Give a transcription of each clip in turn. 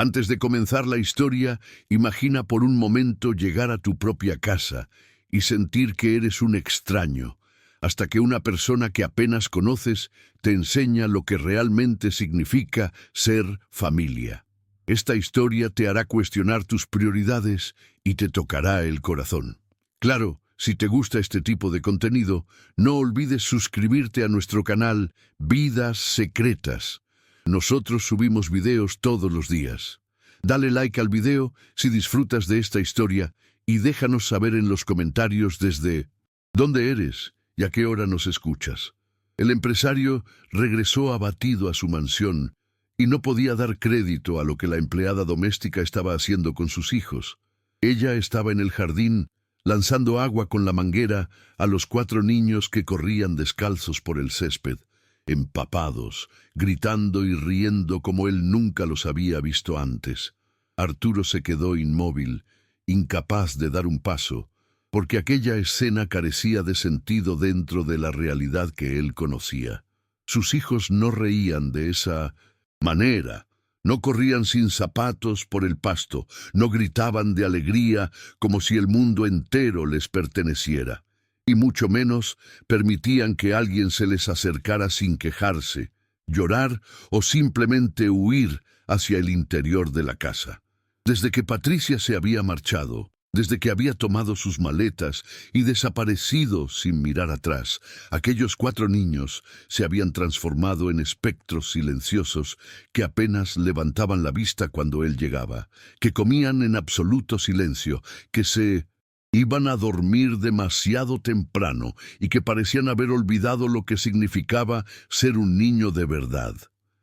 Antes de comenzar la historia, imagina por un momento llegar a tu propia casa y sentir que eres un extraño, hasta que una persona que apenas conoces te enseña lo que realmente significa ser familia. Esta historia te hará cuestionar tus prioridades y te tocará el corazón. Claro, si te gusta este tipo de contenido, no olvides suscribirte a nuestro canal Vidas Secretas. Nosotros subimos videos todos los días. Dale like al video si disfrutas de esta historia y déjanos saber en los comentarios desde dónde eres y a qué hora nos escuchas. El empresario regresó abatido a su mansión y no podía dar crédito a lo que la empleada doméstica estaba haciendo con sus hijos. Ella estaba en el jardín lanzando agua con la manguera a los 4 niños que corrían descalzos por el césped, empapados, gritando y riendo como él nunca los había visto antes. Arturo se quedó inmóvil, incapaz de dar un paso, porque aquella escena carecía de sentido dentro de la realidad que él conocía. Sus hijos no reían de esa manera, no corrían sin zapatos por el pasto, no gritaban de alegría como si el mundo entero les perteneciera, y mucho menos permitían que alguien se les acercara sin quejarse, llorar o simplemente huir hacia el interior de la casa. Desde que Patricia se había marchado, desde que había tomado sus maletas y desaparecido sin mirar atrás, aquellos 4 niños se habían transformado en espectros silenciosos que apenas levantaban la vista cuando él llegaba, que comían en absoluto silencio, que se iban a dormir demasiado temprano y que parecían haber olvidado lo que significaba ser un niño de verdad.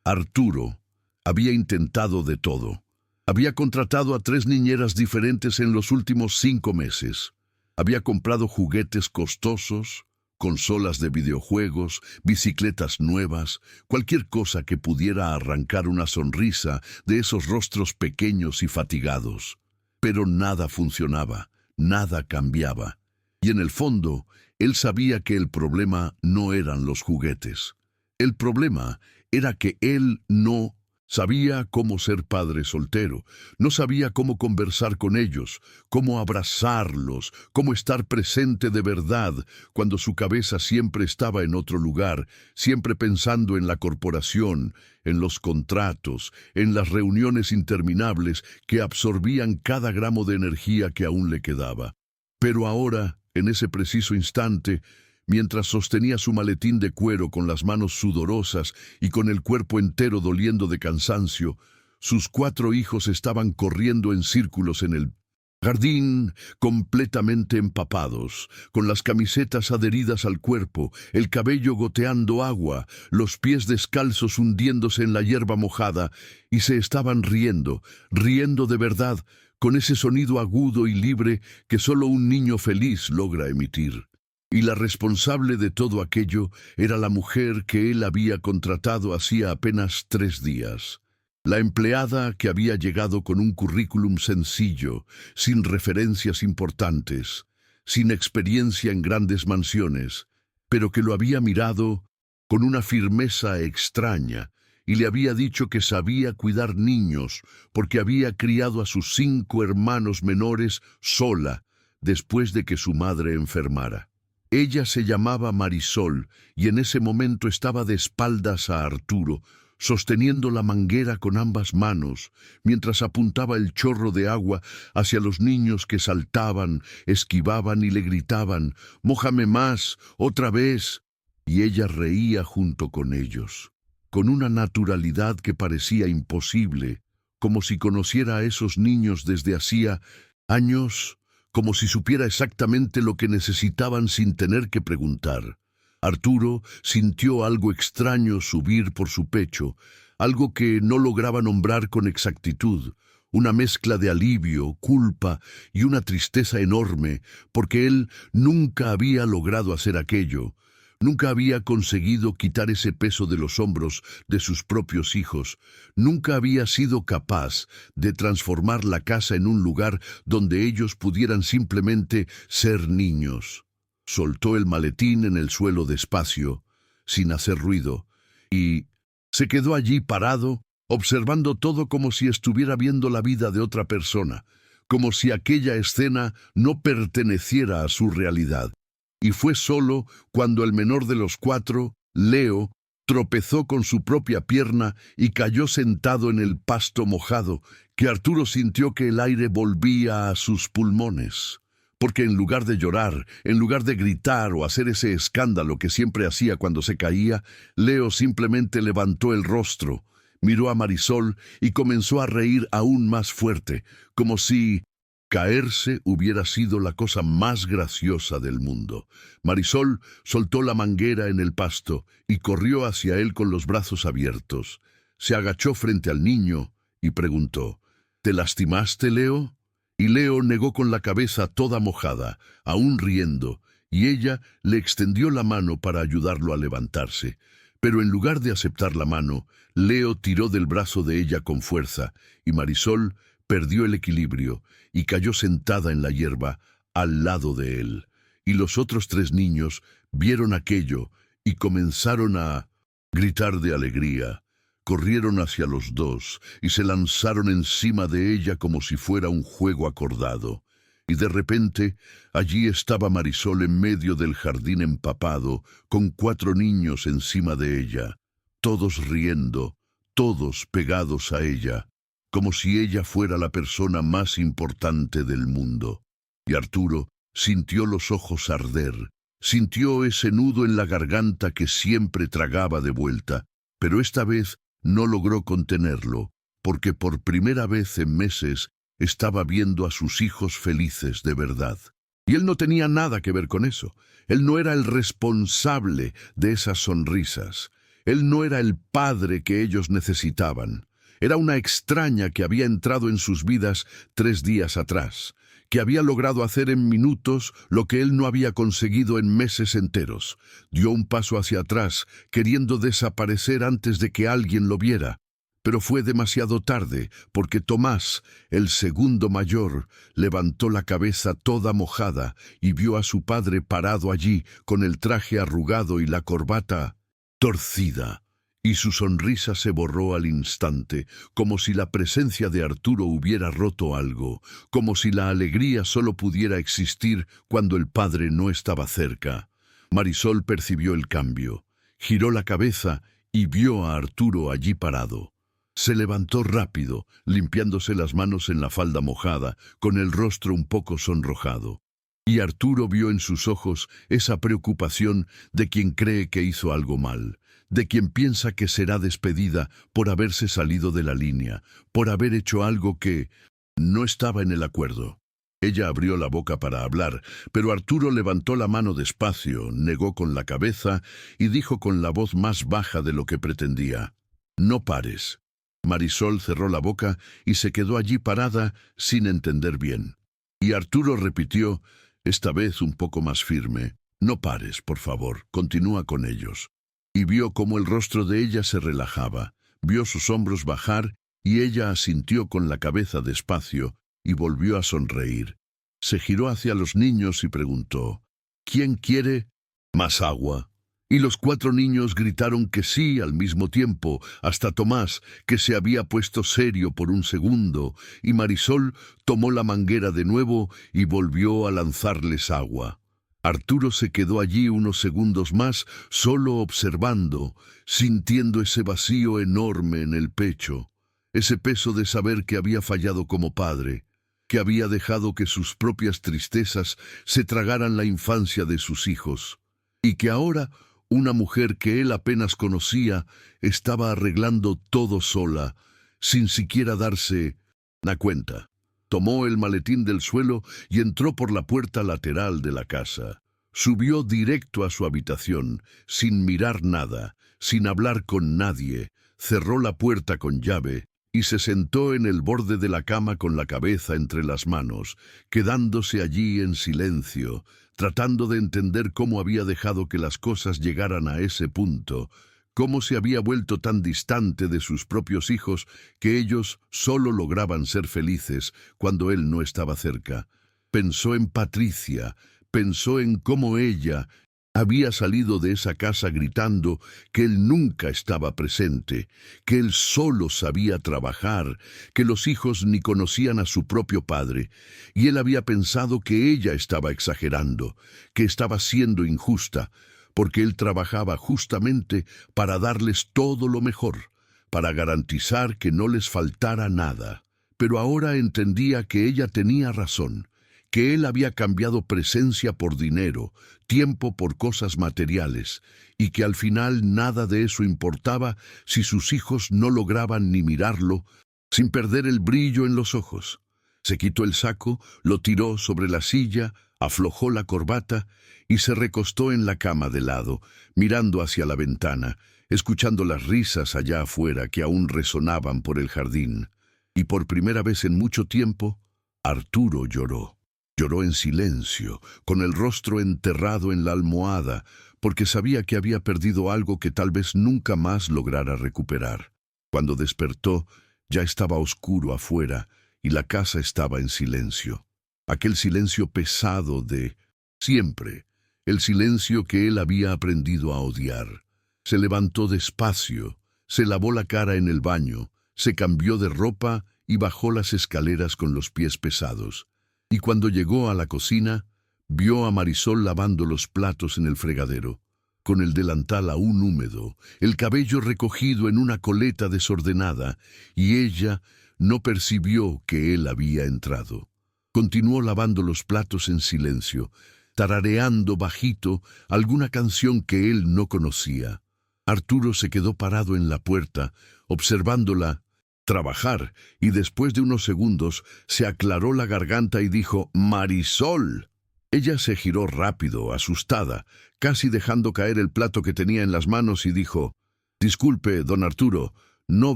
Arturo había intentado de todo. Había contratado a 3 niñeras diferentes en los últimos 5 meses. Había comprado juguetes costosos, consolas de videojuegos, bicicletas nuevas, cualquier cosa que pudiera arrancar una sonrisa de esos rostros pequeños y fatigados. Pero nada funcionaba, nada cambiaba. Y en el fondo, él sabía que el problema no eran los juguetes. El problema era que él no sabía cómo ser padre soltero, no sabía cómo conversar con ellos, cómo abrazarlos, cómo estar presente de verdad, cuando su cabeza siempre estaba en otro lugar, siempre pensando en la corporación, en los contratos, en las reuniones interminables que absorbían cada gramo de energía que aún le quedaba. Pero ahora, en ese preciso instante, mientras sostenía su maletín de cuero con las manos sudorosas y con el cuerpo entero doliendo de cansancio, sus 4 hijos estaban corriendo en círculos en el jardín, completamente empapados, con las camisetas adheridas al cuerpo, el cabello goteando agua, los pies descalzos hundiéndose en la hierba mojada, y se estaban riendo, riendo de verdad, con ese sonido agudo y libre que solo un niño feliz logra emitir. Y la responsable de todo aquello era la mujer que él había contratado hacía apenas 3 días. La empleada que había llegado con un currículum sencillo, sin referencias importantes, sin experiencia en grandes mansiones, pero que lo había mirado con una firmeza extraña y le había dicho que sabía cuidar niños porque había criado a sus 5 hermanos menores sola después de que su madre enfermara. Ella se llamaba Marisol y en ese momento estaba de espaldas a Arturo, sosteniendo la manguera con ambas manos, mientras apuntaba el chorro de agua hacia los niños que saltaban, esquivaban y le gritaban, «¡Mójame más! ¡Otra vez!». Y ella reía junto con ellos, con una naturalidad que parecía imposible, como si conociera a esos niños desde hacía años, como si supiera exactamente lo que necesitaban sin tener que preguntar. Arturo sintió algo extraño subir por su pecho, algo que no lograba nombrar con exactitud, una mezcla de alivio, culpa y una tristeza enorme, porque él nunca había logrado hacer aquello, nunca había conseguido quitar ese peso de los hombros de sus propios hijos, nunca había sido capaz de transformar la casa en un lugar donde ellos pudieran simplemente ser niños. Soltó el maletín en el suelo despacio, sin hacer ruido, y se quedó allí parado, observando todo como si estuviera viendo la vida de otra persona, como si aquella escena no perteneciera a su realidad. Y fue solo cuando el menor de los cuatro, Leo, tropezó con su propia pierna y cayó sentado en el pasto mojado, que Arturo sintió que el aire volvía a sus pulmones. Porque en lugar de llorar, en lugar de gritar o hacer ese escándalo que siempre hacía cuando se caía, Leo simplemente levantó el rostro, miró a Marisol y comenzó a reír aún más fuerte, como si caerse hubiera sido la cosa más graciosa del mundo. Marisol soltó la manguera en el pasto y corrió hacia él con los brazos abiertos. Se agachó frente al niño y preguntó, ¿te lastimaste, Leo? Y Leo negó con la cabeza toda mojada, aún riendo, y ella le extendió la mano para ayudarlo a levantarse. Pero en lugar de aceptar la mano, Leo tiró del brazo de ella con fuerza, y Marisol perdió el equilibrio y cayó sentada en la hierba al lado de él. Y los otros tres niños vieron aquello y comenzaron a gritar de alegría. Corrieron hacia los dos y se lanzaron encima de ella como si fuera un juego acordado. Y de repente, allí estaba Marisol en medio del jardín empapado, con cuatro niños encima de ella, todos riendo, todos pegados a ella, como si ella fuera la persona más importante del mundo. Y Arturo sintió los ojos arder, sintió ese nudo en la garganta que siempre tragaba de vuelta, pero esta vez no logró contenerlo, porque por primera vez en meses estaba viendo a sus hijos felices de verdad. Y él no tenía nada que ver con eso. Él no era el responsable de esas sonrisas. Él no era el padre que ellos necesitaban. Era una extraña que había entrado en sus vidas 3 días atrás, que había logrado hacer en minutos lo que él no había conseguido en meses enteros. Dio un paso hacia atrás, queriendo desaparecer antes de que alguien lo viera. Pero fue demasiado tarde, porque Tomás, el segundo mayor, levantó la cabeza toda mojada y vio a su padre parado allí, con el traje arrugado y la corbata torcida. Y su sonrisa se borró al instante, como si la presencia de Arturo hubiera roto algo, como si la alegría solo pudiera existir cuando el padre no estaba cerca. Marisol percibió el cambio, giró la cabeza y vio a Arturo allí parado. Se levantó rápido, limpiándose las manos en la falda mojada, con el rostro un poco sonrojado. Y Arturo vio en sus ojos esa preocupación de quien cree que hizo algo mal, de quien piensa que será despedida por haberse salido de la línea, por haber hecho algo que no estaba en el acuerdo. Ella abrió la boca para hablar, pero Arturo levantó la mano despacio, negó con la cabeza y dijo con la voz más baja de lo que pretendía: «No pares». Marisol cerró la boca y se quedó allí parada sin entender bien. Y Arturo repitió, esta vez un poco más firme: «No pares, por favor, continúa con ellos». Y vio cómo el rostro de ella se relajaba, vio sus hombros bajar y ella asintió con la cabeza despacio y volvió a sonreír. Se giró hacia los niños y preguntó: «¿Quién quiere más agua?». Y los 4 niños gritaron que sí al mismo tiempo, hasta Tomás, que se había puesto serio por un segundo, y Marisol tomó la manguera de nuevo y volvió a lanzarles agua. Arturo se quedó allí unos segundos más, solo observando, sintiendo ese vacío enorme en el pecho, ese peso de saber que había fallado como padre, que había dejado que sus propias tristezas se tragaran la infancia de sus hijos, y que ahora una mujer que él apenas conocía estaba arreglando todo sola, sin siquiera darse la cuenta. Tomó el maletín del suelo y entró por la puerta lateral de la casa. Subió directo a su habitación, sin mirar nada, sin hablar con nadie, cerró la puerta con llave y se sentó en el borde de la cama con la cabeza entre las manos, quedándose allí en silencio, tratando de entender cómo había dejado que las cosas llegaran a ese punto, cómo se había vuelto tan distante de sus propios hijos que ellos solo lograban ser felices cuando él no estaba cerca. Pensó en Patricia, pensó en cómo ella Había salido de esa casa gritando que él nunca estaba presente, que él solo sabía trabajar, que los hijos ni conocían a su propio padre, y él había pensado que ella estaba exagerando, que estaba siendo injusta, porque él trabajaba justamente para darles todo lo mejor, para garantizar que no les faltara nada. Pero ahora entendía que ella tenía razón, que él había cambiado presencia por dinero, tiempo por cosas materiales, y que al final nada de eso importaba si sus hijos no lograban ni mirarlo sin perder el brillo en los ojos. Se quitó el saco, lo tiró sobre la silla, aflojó la corbata y se recostó en la cama de lado, mirando hacia la ventana, escuchando las risas allá afuera que aún resonaban por el jardín. Y por primera vez en mucho tiempo, Arturo lloró. Lloró en silencio, con el rostro enterrado en la almohada, porque sabía que había perdido algo que tal vez nunca más lograra recuperar. Cuando despertó, ya estaba oscuro afuera y la casa estaba en silencio. Aquel silencio pesado de siempre, el silencio que él había aprendido a odiar. Se levantó despacio, se lavó la cara en el baño, se cambió de ropa y bajó las escaleras con los pies pesados. Y cuando llegó a la cocina, vio a Marisol lavando los platos en el fregadero, con el delantal aún húmedo, el cabello recogido en una coleta desordenada, y ella no percibió que él había entrado. Continuó lavando los platos en silencio, tarareando bajito alguna canción que él no conocía. Arturo se quedó parado en la puerta, observándola trabajar, y después de unos segundos se aclaró la garganta y dijo: «¡Marisol!». Ella se giró rápido, asustada, casi dejando caer el plato que tenía en las manos, y dijo: «Disculpe, don Arturo, no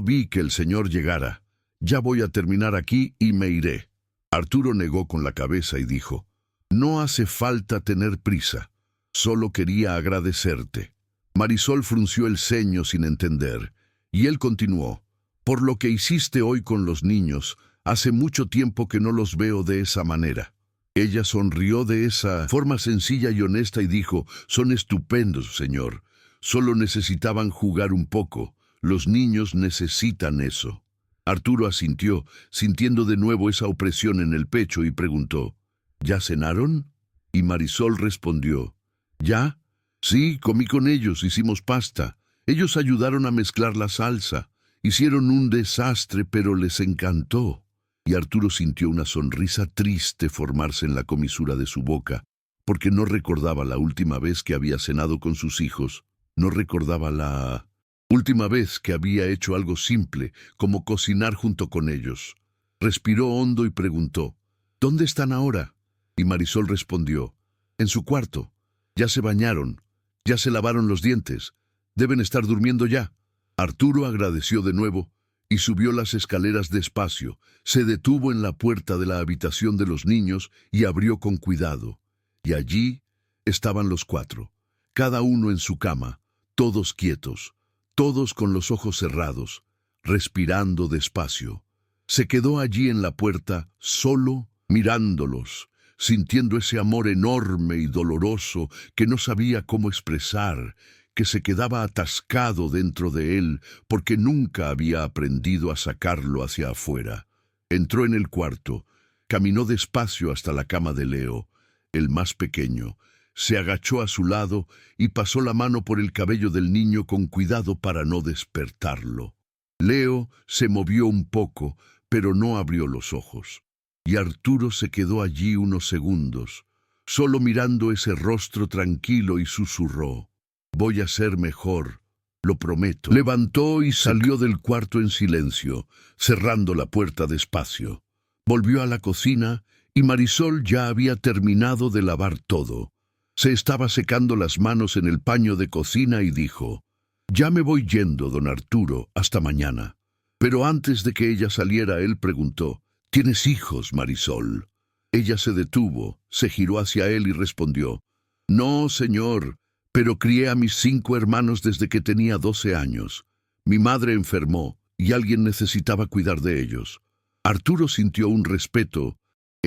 vi que el señor llegara. Ya voy a terminar aquí y me iré». Arturo negó con la cabeza y dijo: «No hace falta tener prisa. Solo quería agradecerte». Marisol frunció el ceño sin entender, y él continuó: «Por lo que hiciste hoy con los niños, hace mucho tiempo que no los veo de esa manera». Ella sonrió de esa forma sencilla y honesta y dijo: «Son estupendos, señor. Solo necesitaban jugar un poco. Los niños necesitan eso». Arturo asintió, sintiendo de nuevo esa opresión en el pecho, y preguntó: «¿Ya cenaron?». Y Marisol respondió: «¿Ya? Sí, comí con ellos, hicimos pasta. Ellos ayudaron a mezclar la salsa. Hicieron un desastre, pero les encantó». Y Arturo sintió una sonrisa triste formarse en la comisura de su boca, porque no recordaba la última vez que había cenado con sus hijos, no recordaba la última vez que había hecho algo simple, como cocinar junto con ellos. Respiró hondo y preguntó: «¿Dónde están ahora?». Y Marisol respondió: «En su cuarto. Ya se bañaron, ya se lavaron los dientes. Deben estar durmiendo ya». Arturo agradeció de nuevo y subió las escaleras despacio. Se detuvo en la puerta de la habitación de los niños y abrió con cuidado. Y allí estaban los cuatro, cada uno en su cama, todos quietos, todos con los ojos cerrados, respirando despacio. Se quedó allí en la puerta, solo, mirándolos, sintiendo ese amor enorme y doloroso que no sabía cómo expresar, que se quedaba atascado dentro de él porque nunca había aprendido a sacarlo hacia afuera. Entró en el cuarto, caminó despacio hasta la cama de Leo, el más pequeño, se agachó a su lado y pasó la mano por el cabello del niño con cuidado para no despertarlo. Leo se movió un poco, pero no abrió los ojos. Y Arturo se quedó allí unos segundos, solo mirando ese rostro tranquilo, y susurró: «Voy a ser mejor, lo prometo». Levantó y salió del cuarto en silencio, cerrando la puerta despacio. Volvió a la cocina y Marisol ya había terminado de lavar todo. Se estaba secando las manos en el paño de cocina y dijo: «Ya me voy yendo, don Arturo, hasta mañana». Pero antes de que ella saliera, él preguntó: «¿Tienes hijos, Marisol?». Ella se detuvo, se giró hacia él y respondió: «No, señor, pero crié a mis 5 hermanos desde que tenía 12 años. Mi madre enfermó y alguien necesitaba cuidar de ellos». Arturo sintió un respeto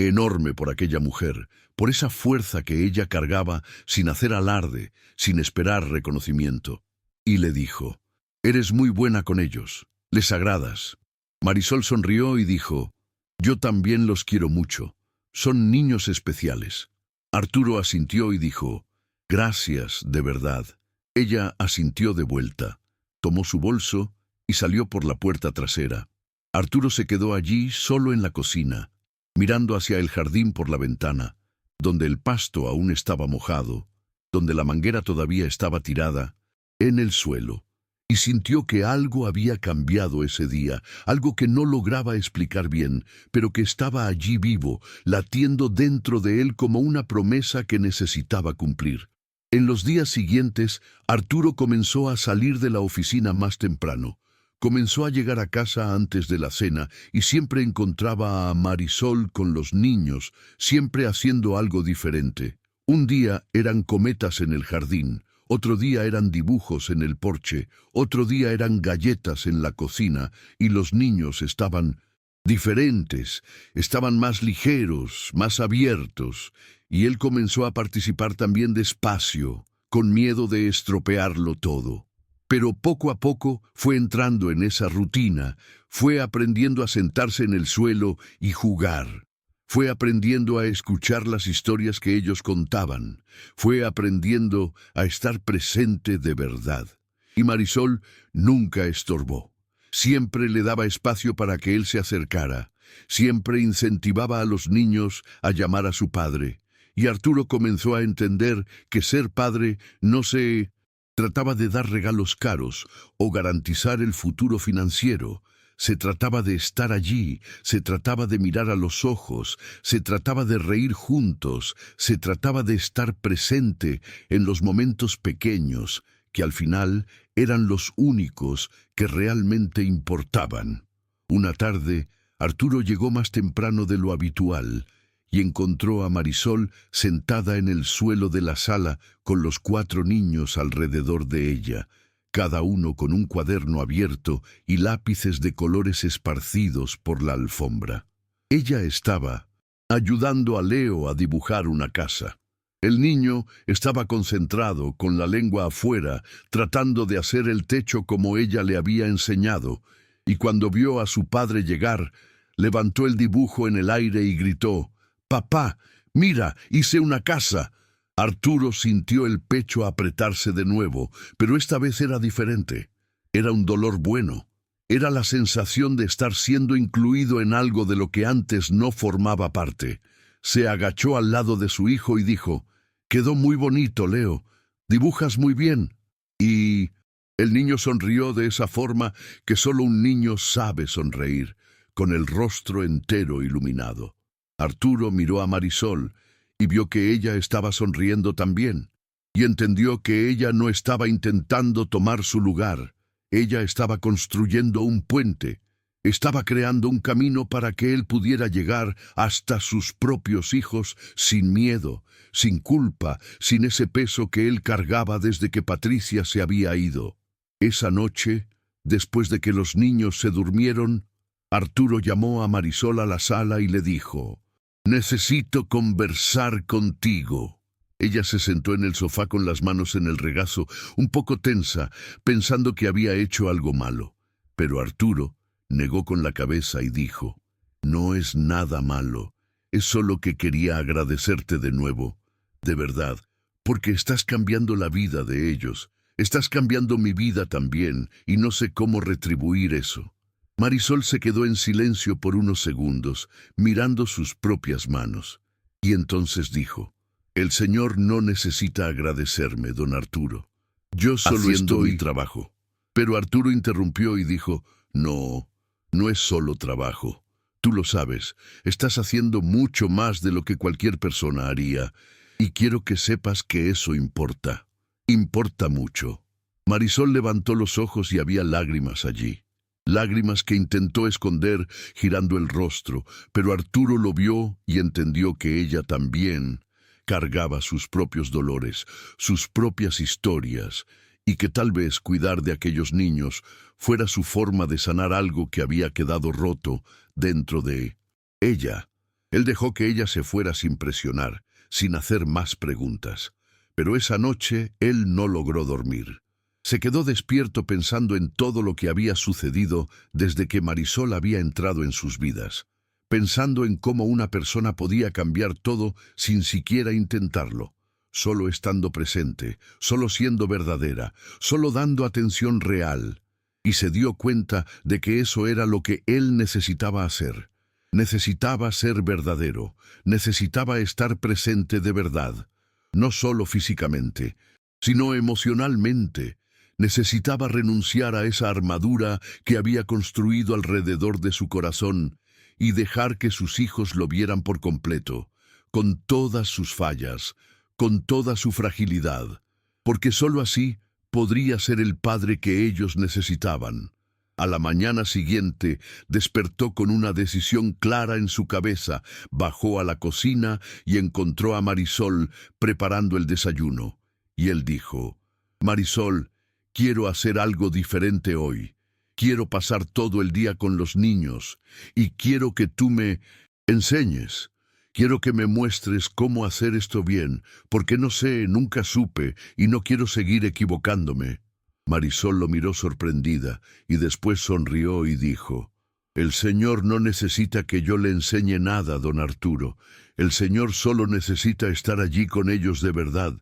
enorme por aquella mujer, por esa fuerza que ella cargaba sin hacer alarde, sin esperar reconocimiento. Y le dijo: «Eres muy buena con ellos, les agradas». Marisol sonrió y dijo: «Yo también los quiero mucho, son niños especiales». Arturo asintió y dijo: «Gracias, de verdad». Ella asintió de vuelta, tomó su bolso y salió por la puerta trasera. Arturo se quedó allí solo en la cocina, mirando hacia el jardín por la ventana, donde el pasto aún estaba mojado, donde la manguera todavía estaba tirada en el suelo, y sintió que algo había cambiado ese día, algo que no lograba explicar bien, pero que estaba allí vivo, latiendo dentro de él como una promesa que necesitaba cumplir. En los días siguientes, Arturo comenzó a salir de la oficina más temprano. Comenzó a llegar a casa antes de la cena y siempre encontraba a Marisol con los niños, siempre haciendo algo diferente. Un día eran cometas en el jardín, otro día eran dibujos en el porche, otro día eran galletas en la cocina, y los niños estaban diferentes, estaban más ligeros, más abiertos, y él comenzó a participar también despacio, con miedo de estropearlo todo. Pero poco a poco fue entrando en esa rutina, fue aprendiendo a sentarse en el suelo y jugar. Fue aprendiendo a escuchar las historias que ellos contaban. Fue aprendiendo a estar presente de verdad. Y Marisol nunca estorbó. Siempre le daba espacio para que él se acercara. Siempre incentivaba a los niños a llamar a su padre. Y Arturo comenzó a entender que ser padre no se trataba de dar regalos caros o garantizar el futuro financiero. Se trataba de estar allí, se trataba de mirar a los ojos, se trataba de reír juntos, se trataba de estar presente en los momentos pequeños, que al final eran los únicos que realmente importaban. Una tarde, Arturo llegó más temprano de lo habitual y encontró a Marisol sentada en el suelo de la sala con los 4 niños alrededor de ella, cada uno con un cuaderno abierto y lápices de colores esparcidos por la alfombra. Ella estaba ayudando a Leo a dibujar una casa. El niño estaba concentrado, con la lengua afuera, tratando de hacer el techo como ella le había enseñado, y cuando vio a su padre llegar, levantó el dibujo en el aire y gritó: «Papá, mira, hice una casa». Arturo sintió el pecho apretarse de nuevo, pero esta vez era diferente. Era un dolor bueno. Era la sensación de estar siendo incluido en algo de lo que antes no formaba parte. Se agachó al lado de su hijo y dijo: «Quedó muy bonito, Leo. Dibujas muy bien». Y el niño sonrió de esa forma que solo un niño sabe sonreír, con el rostro entero iluminado. Arturo miró a Marisol y vio que ella estaba sonriendo también, y entendió que ella no estaba intentando tomar su lugar. Ella estaba construyendo un puente, estaba creando un camino para que él pudiera llegar hasta sus propios hijos sin miedo, sin culpa, sin ese peso que él cargaba desde que Patricia se había ido. Esa noche, después de que los niños se durmieron, Arturo llamó a Marisol a la sala y le dijo: «Necesito conversar contigo». Ella se sentó en el sofá con las manos en el regazo, un poco tensa, pensando que había hecho algo malo. Pero Arturo negó con la cabeza y dijo: «No es nada malo, es solo que quería agradecerte de nuevo, de verdad, porque estás cambiando la vida de ellos, estás cambiando mi vida también, y no sé cómo retribuir eso». Marisol se quedó en silencio por unos segundos, mirando sus propias manos, y entonces dijo: «El Señor no necesita agradecerme, don Arturo. Yo solo estoy mi trabajo». Pero Arturo interrumpió y dijo: «No, no es solo trabajo. Tú lo sabes, estás haciendo mucho más de lo que cualquier persona haría, y quiero que sepas que eso importa. Importa mucho». Marisol levantó los ojos y había lágrimas allí. Lágrimas que intentó esconder girando el rostro, pero Arturo lo vio y entendió que ella también cargaba sus propios dolores, sus propias historias, y que tal vez cuidar de aquellos niños fuera su forma de sanar algo que había quedado roto dentro de ella. Él dejó que ella se fuera sin presionar, sin hacer más preguntas. Pero esa noche él no logró dormir. Se quedó despierto pensando en todo lo que había sucedido desde que Marisol había entrado en sus vidas, pensando en cómo una persona podía cambiar todo sin siquiera intentarlo, solo estando presente, solo siendo verdadera, solo dando atención real. Y se dio cuenta de que eso era lo que él necesitaba hacer. Necesitaba ser verdadero, necesitaba estar presente de verdad, no solo físicamente, sino emocionalmente. Necesitaba renunciar a esa armadura que había construido alrededor de su corazón y dejar que sus hijos lo vieran por completo, con todas sus fallas, con toda su fragilidad, porque sólo así podría ser el padre que ellos necesitaban. A la mañana siguiente despertó con una decisión clara en su cabeza, bajó a la cocina y encontró a Marisol preparando el desayuno. Y él dijo: «Marisol, quiero hacer algo diferente hoy. Quiero pasar todo el día con los niños y quiero que tú me enseñes. Quiero que me muestres cómo hacer esto bien, porque no sé, nunca supe y no quiero seguir equivocándome». Marisol lo miró sorprendida y después sonrió y dijo: «El Señor no necesita que yo le enseñe nada, don Arturo. El Señor solo necesita estar allí con ellos de verdad.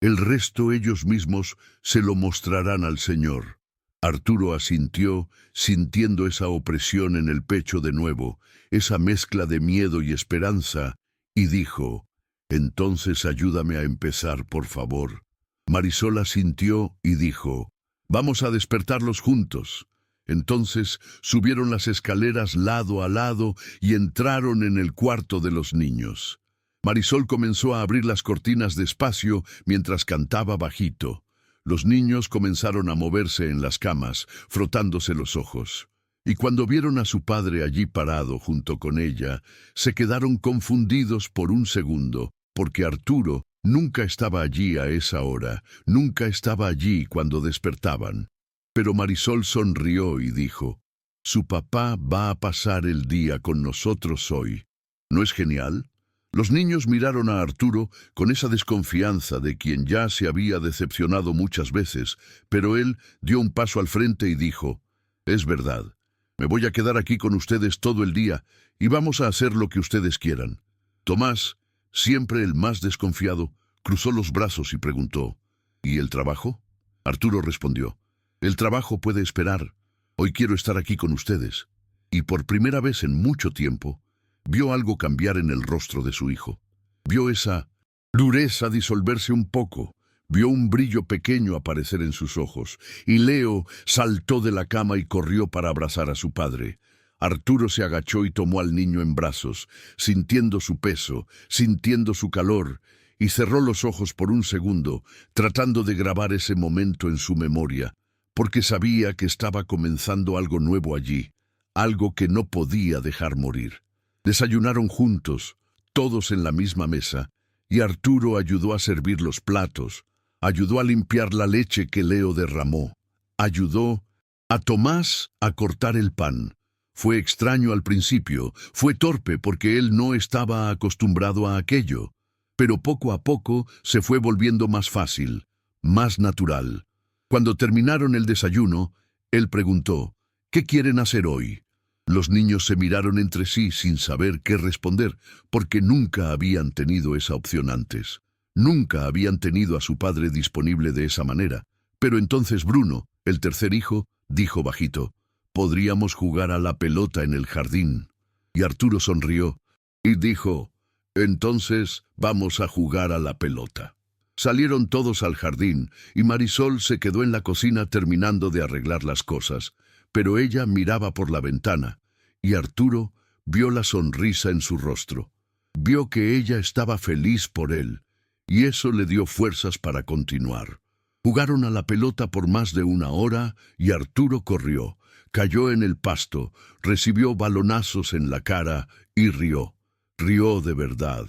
El resto ellos mismos se lo mostrarán al Señor». Arturo asintió, sintiendo esa opresión en el pecho de nuevo, esa mezcla de miedo y esperanza, y dijo: «Entonces ayúdame a empezar, por favor». Marisol asintió y dijo: «Vamos a despertarlos juntos». Entonces subieron las escaleras lado a lado y entraron en el cuarto de los niños. Marisol comenzó a abrir las cortinas despacio mientras cantaba bajito. Los niños comenzaron a moverse en las camas, frotándose los ojos. Y cuando vieron a su padre allí parado junto con ella, se quedaron confundidos por un segundo, porque Arturo nunca estaba allí a esa hora, nunca estaba allí cuando despertaban. Pero Marisol sonrió y dijo: «Su papá va a pasar el día con nosotros hoy. ¿No es genial?». Los niños miraron a Arturo con esa desconfianza de quien ya se había decepcionado muchas veces, pero él dio un paso al frente y dijo: «Es verdad. Me voy a quedar aquí con ustedes todo el día y vamos a hacer lo que ustedes quieran». Tomás, siempre el más desconfiado, cruzó los brazos y preguntó: «¿Y el trabajo?». Arturo respondió: «El trabajo puede esperar. Hoy quiero estar aquí con ustedes». Y por primera vez en mucho tiempo, vio algo cambiar en el rostro de su hijo. Vio esa dureza disolverse un poco, vio un brillo pequeño aparecer en sus ojos, y Leo saltó de la cama y corrió para abrazar a su padre. Arturo se agachó y tomó al niño en brazos, sintiendo su peso, sintiendo su calor, y cerró los ojos por un segundo, tratando de grabar ese momento en su memoria, porque sabía que estaba comenzando algo nuevo allí, algo que no podía dejar morir. Desayunaron juntos, todos en la misma mesa, y Arturo ayudó a servir los platos, ayudó a limpiar la leche que Leo derramó, ayudó a Tomás a cortar el pan. Fue extraño al principio, fue torpe porque él no estaba acostumbrado a aquello, pero poco a poco se fue volviendo más fácil, más natural. Cuando terminaron el desayuno, él preguntó: «¿Qué quieren hacer hoy?». Los niños se miraron entre sí sin saber qué responder, porque nunca habían tenido esa opción antes. Nunca habían tenido a su padre disponible de esa manera. Pero entonces Bruno, el tercer hijo, dijo bajito: «Podríamos jugar a la pelota en el jardín». Y Arturo sonrió y dijo: «Entonces vamos a jugar a la pelota». Salieron todos al jardín y Marisol se quedó en la cocina terminando de arreglar las cosas, pero ella miraba por la ventana, y Arturo vio la sonrisa en su rostro. Vio que ella estaba feliz por él, y eso le dio fuerzas para continuar. Jugaron a la pelota por más de una hora y Arturo corrió, cayó en el pasto, recibió balonazos en la cara y rió. Rió de verdad.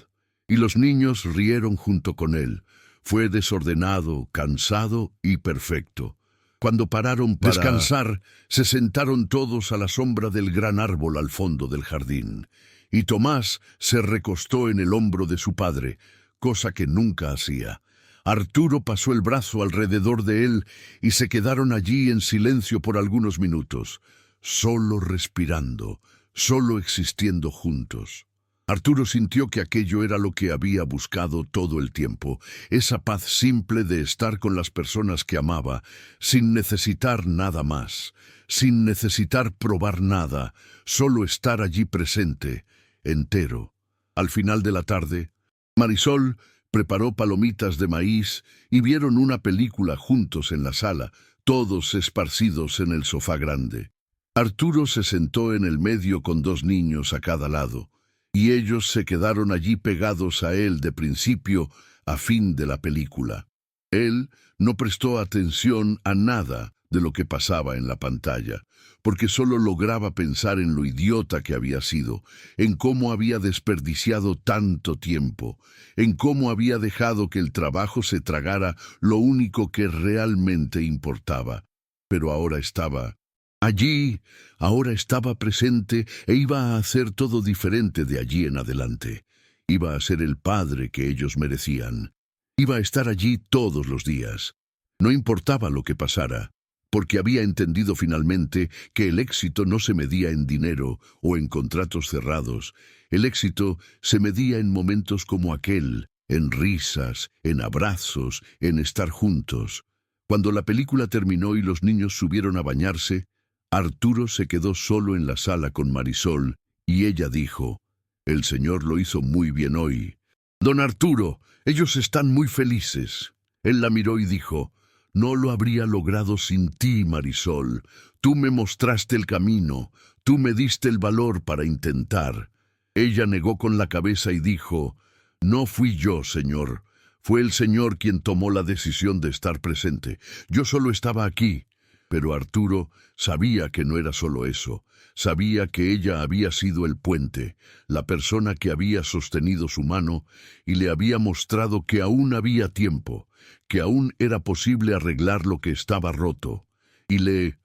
Y los niños rieron junto con él. Fue desordenado, cansado y perfecto. Cuando pararon para descansar, se sentaron todos a la sombra del gran árbol al fondo del jardín. y Tomás se recostó en el hombro de su padre, cosa que nunca hacía. Arturo pasó el brazo alrededor de él y se quedaron allí en silencio por algunos minutos, solo respirando, solo existiendo juntos. Arturo sintió que aquello era lo que había buscado todo el tiempo, esa paz simple de estar con las personas que amaba, sin necesitar nada más, sin necesitar probar nada, solo estar allí presente, entero. Al final de la tarde, Marisol preparó palomitas de maíz y vieron una película juntos en la sala, todos esparcidos en el sofá grande. Arturo se sentó en el medio con dos niños a cada lado, y ellos se quedaron allí pegados a él de principio a fin de la película. Él no prestó atención a nada de lo que pasaba en la pantalla, porque solo lograba pensar en lo idiota que había sido, en cómo había desperdiciado tanto tiempo, en cómo había dejado que el trabajo se tragara lo único que realmente importaba. Pero ahora estaba allí, ahora estaba presente e iba a hacer todo diferente de allí en adelante. Iba a ser el padre que ellos merecían. Iba a estar allí todos los días. No importaba lo que pasara, porque había entendido finalmente que el éxito no se medía en dinero o en contratos cerrados. El éxito se medía en momentos como aquel, en risas, en abrazos, en estar juntos. Cuando la película terminó y los niños subieron a bañarse, Arturo se quedó solo en la sala con Marisol y ella dijo: «El Señor lo hizo muy bien hoy. Don Arturo, ellos están muy felices». Él la miró y dijo: «No lo habría logrado sin ti, Marisol. Tú me mostraste el camino, tú me diste el valor para intentar». Ella negó con la cabeza y dijo: «No fui yo, Señor. Fue el Señor quien tomó la decisión de estar presente. Yo solo estaba aquí». Pero Arturo sabía que no era solo eso. Sabía que ella había sido el puente, la persona que había sostenido su mano y le había mostrado que aún había tiempo, que aún era posible arreglar lo que estaba roto. Y le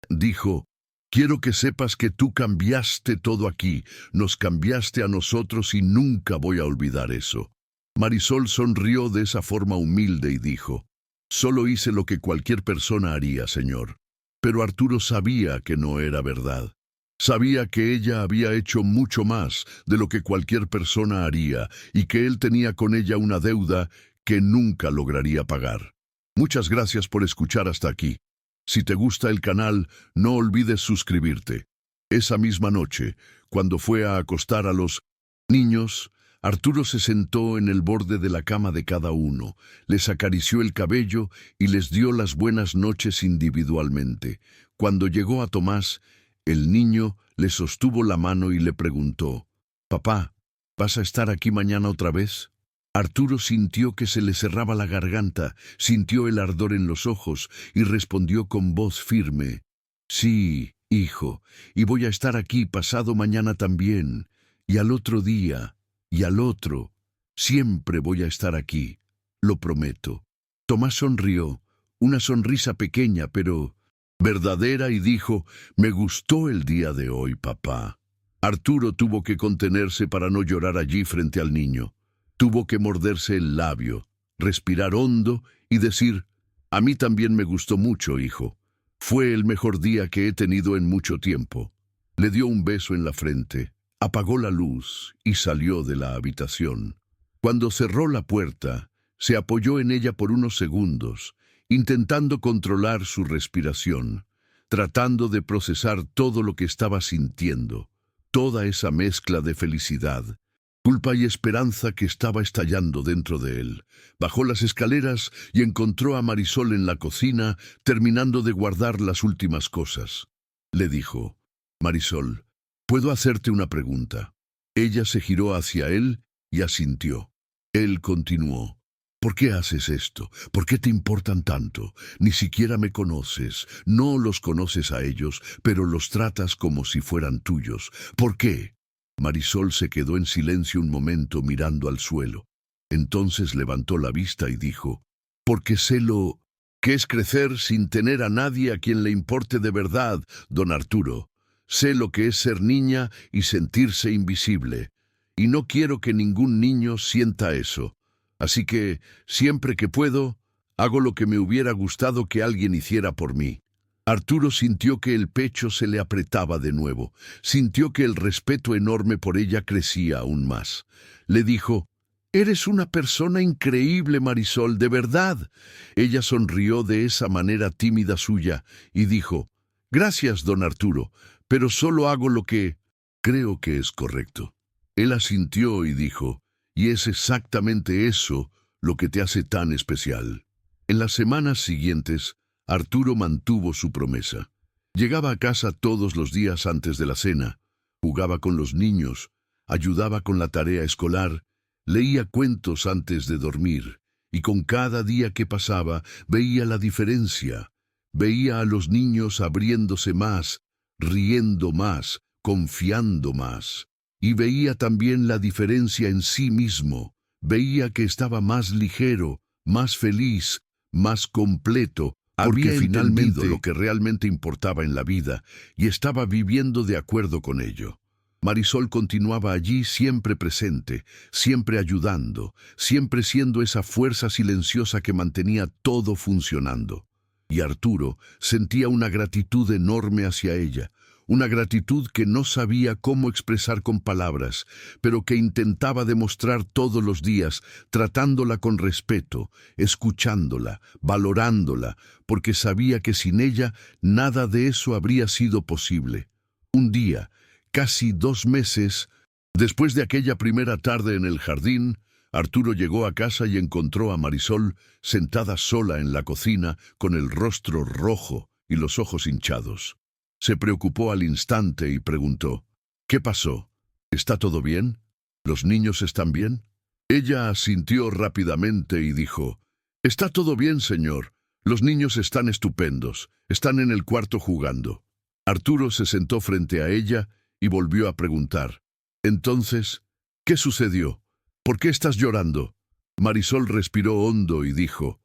dijo: «Quiero que sepas que tú cambiaste todo aquí, nos cambiaste a nosotros y nunca voy a olvidar eso». Marisol sonrió de esa forma humilde y dijo: «Solo hice lo que cualquier persona haría, Señor». Pero Arturo sabía que no era verdad. Sabía que ella había hecho mucho más de lo que cualquier persona haría y que él tenía con ella una deuda que nunca lograría pagar. Muchas gracias por escuchar hasta aquí. Si te gusta el canal, no olvides suscribirte. Esa misma noche, cuando fue a acostar a los niños, Arturo se sentó en el borde de la cama de cada uno, les acarició el cabello y les dio las buenas noches individualmente. Cuando llegó a Tomás, el niño le sostuvo la mano y le preguntó: «Papá, ¿vas a estar aquí mañana otra vez?». Arturo sintió que se le cerraba la garganta, sintió el ardor en los ojos y respondió con voz firme: «Sí, hijo, y voy a estar aquí pasado mañana también, y al otro día, y al otro. Siempre voy a estar aquí, lo prometo». Tomás sonrió, una sonrisa pequeña pero verdadera, y dijo: «Me gustó el día de hoy, papá». Arturo tuvo que contenerse para no llorar allí frente al niño. Tuvo que morderse el labio, respirar hondo y decir: «A mí también me gustó mucho, hijo. Fue el mejor día que he tenido en mucho tiempo». Le dio un beso en la frente, apagó la luz y salió de la habitación. Cuando cerró la puerta, se apoyó en ella por unos segundos, intentando controlar su respiración, tratando de procesar todo lo que estaba sintiendo, toda esa mezcla de felicidad, culpa y esperanza que estaba estallando dentro de él. Bajó las escaleras y encontró a Marisol en la cocina, terminando de guardar las últimas cosas. Le dijo: «Marisol, ¿puedo hacerte una pregunta?». Ella se giró hacia él y asintió. Él continuó: «¿Por qué haces esto? ¿Por qué te importan tanto? Ni siquiera me conoces, no los conoces a ellos, pero los tratas como si fueran tuyos. ¿Por qué?». Marisol se quedó en silencio un momento mirando al suelo. Entonces levantó la vista y dijo: «Porque sé lo que es crecer sin tener a nadie a quien le importe de verdad, don Arturo. Sé lo que es ser niña y sentirse invisible. Y no quiero que ningún niño sienta eso. Así que, siempre que puedo, hago lo que me hubiera gustado que alguien hiciera por mí. Arturo sintió que el pecho se le apretaba de nuevo. Sintió que el respeto enorme por ella crecía aún más. Le dijo: «Eres una persona increíble, Marisol, de verdad». Ella sonrió de esa manera tímida suya y dijo: «Gracias, don Arturo, pero solo hago lo que creo que es correcto». Él asintió y dijo: «Y es exactamente eso lo que te hace tan especial». En las semanas siguientes, Arturo mantuvo su promesa. Llegaba a casa todos los días antes de la cena, jugaba con los niños, ayudaba con la tarea escolar, leía cuentos antes de dormir, y con cada día que pasaba veía la diferencia. Veía a los niños abriéndose más, riendo más, confiando más. Y veía también la diferencia en sí mismo. Veía que estaba más ligero, más feliz, más completo, porque finalmente lo que realmente importaba en la vida, y estaba viviendo de acuerdo con ello. Marisol continuaba allí siempre presente, siempre ayudando, siempre siendo esa fuerza silenciosa que mantenía todo funcionando. Y Arturo sentía una gratitud enorme hacia ella, una gratitud que no sabía cómo expresar con palabras, pero que intentaba demostrar todos los días, tratándola con respeto, escuchándola, valorándola, porque sabía que sin ella nada de eso habría sido posible. Un día, casi 2 meses después de aquella primera tarde en el jardín, Arturo llegó a casa y encontró a Marisol sentada sola en la cocina con el rostro rojo y los ojos hinchados. Se preocupó al instante y preguntó: «¿Qué pasó? ¿Está todo bien? ¿Los niños están bien?». Ella asintió rápidamente y dijo: «Está todo bien, señor. Los niños están estupendos. Están en el cuarto jugando». Arturo se sentó frente a ella y volvió a preguntar: «Entonces, ¿qué sucedió? ¿Por qué estás llorando?». Marisol respiró hondo y dijo: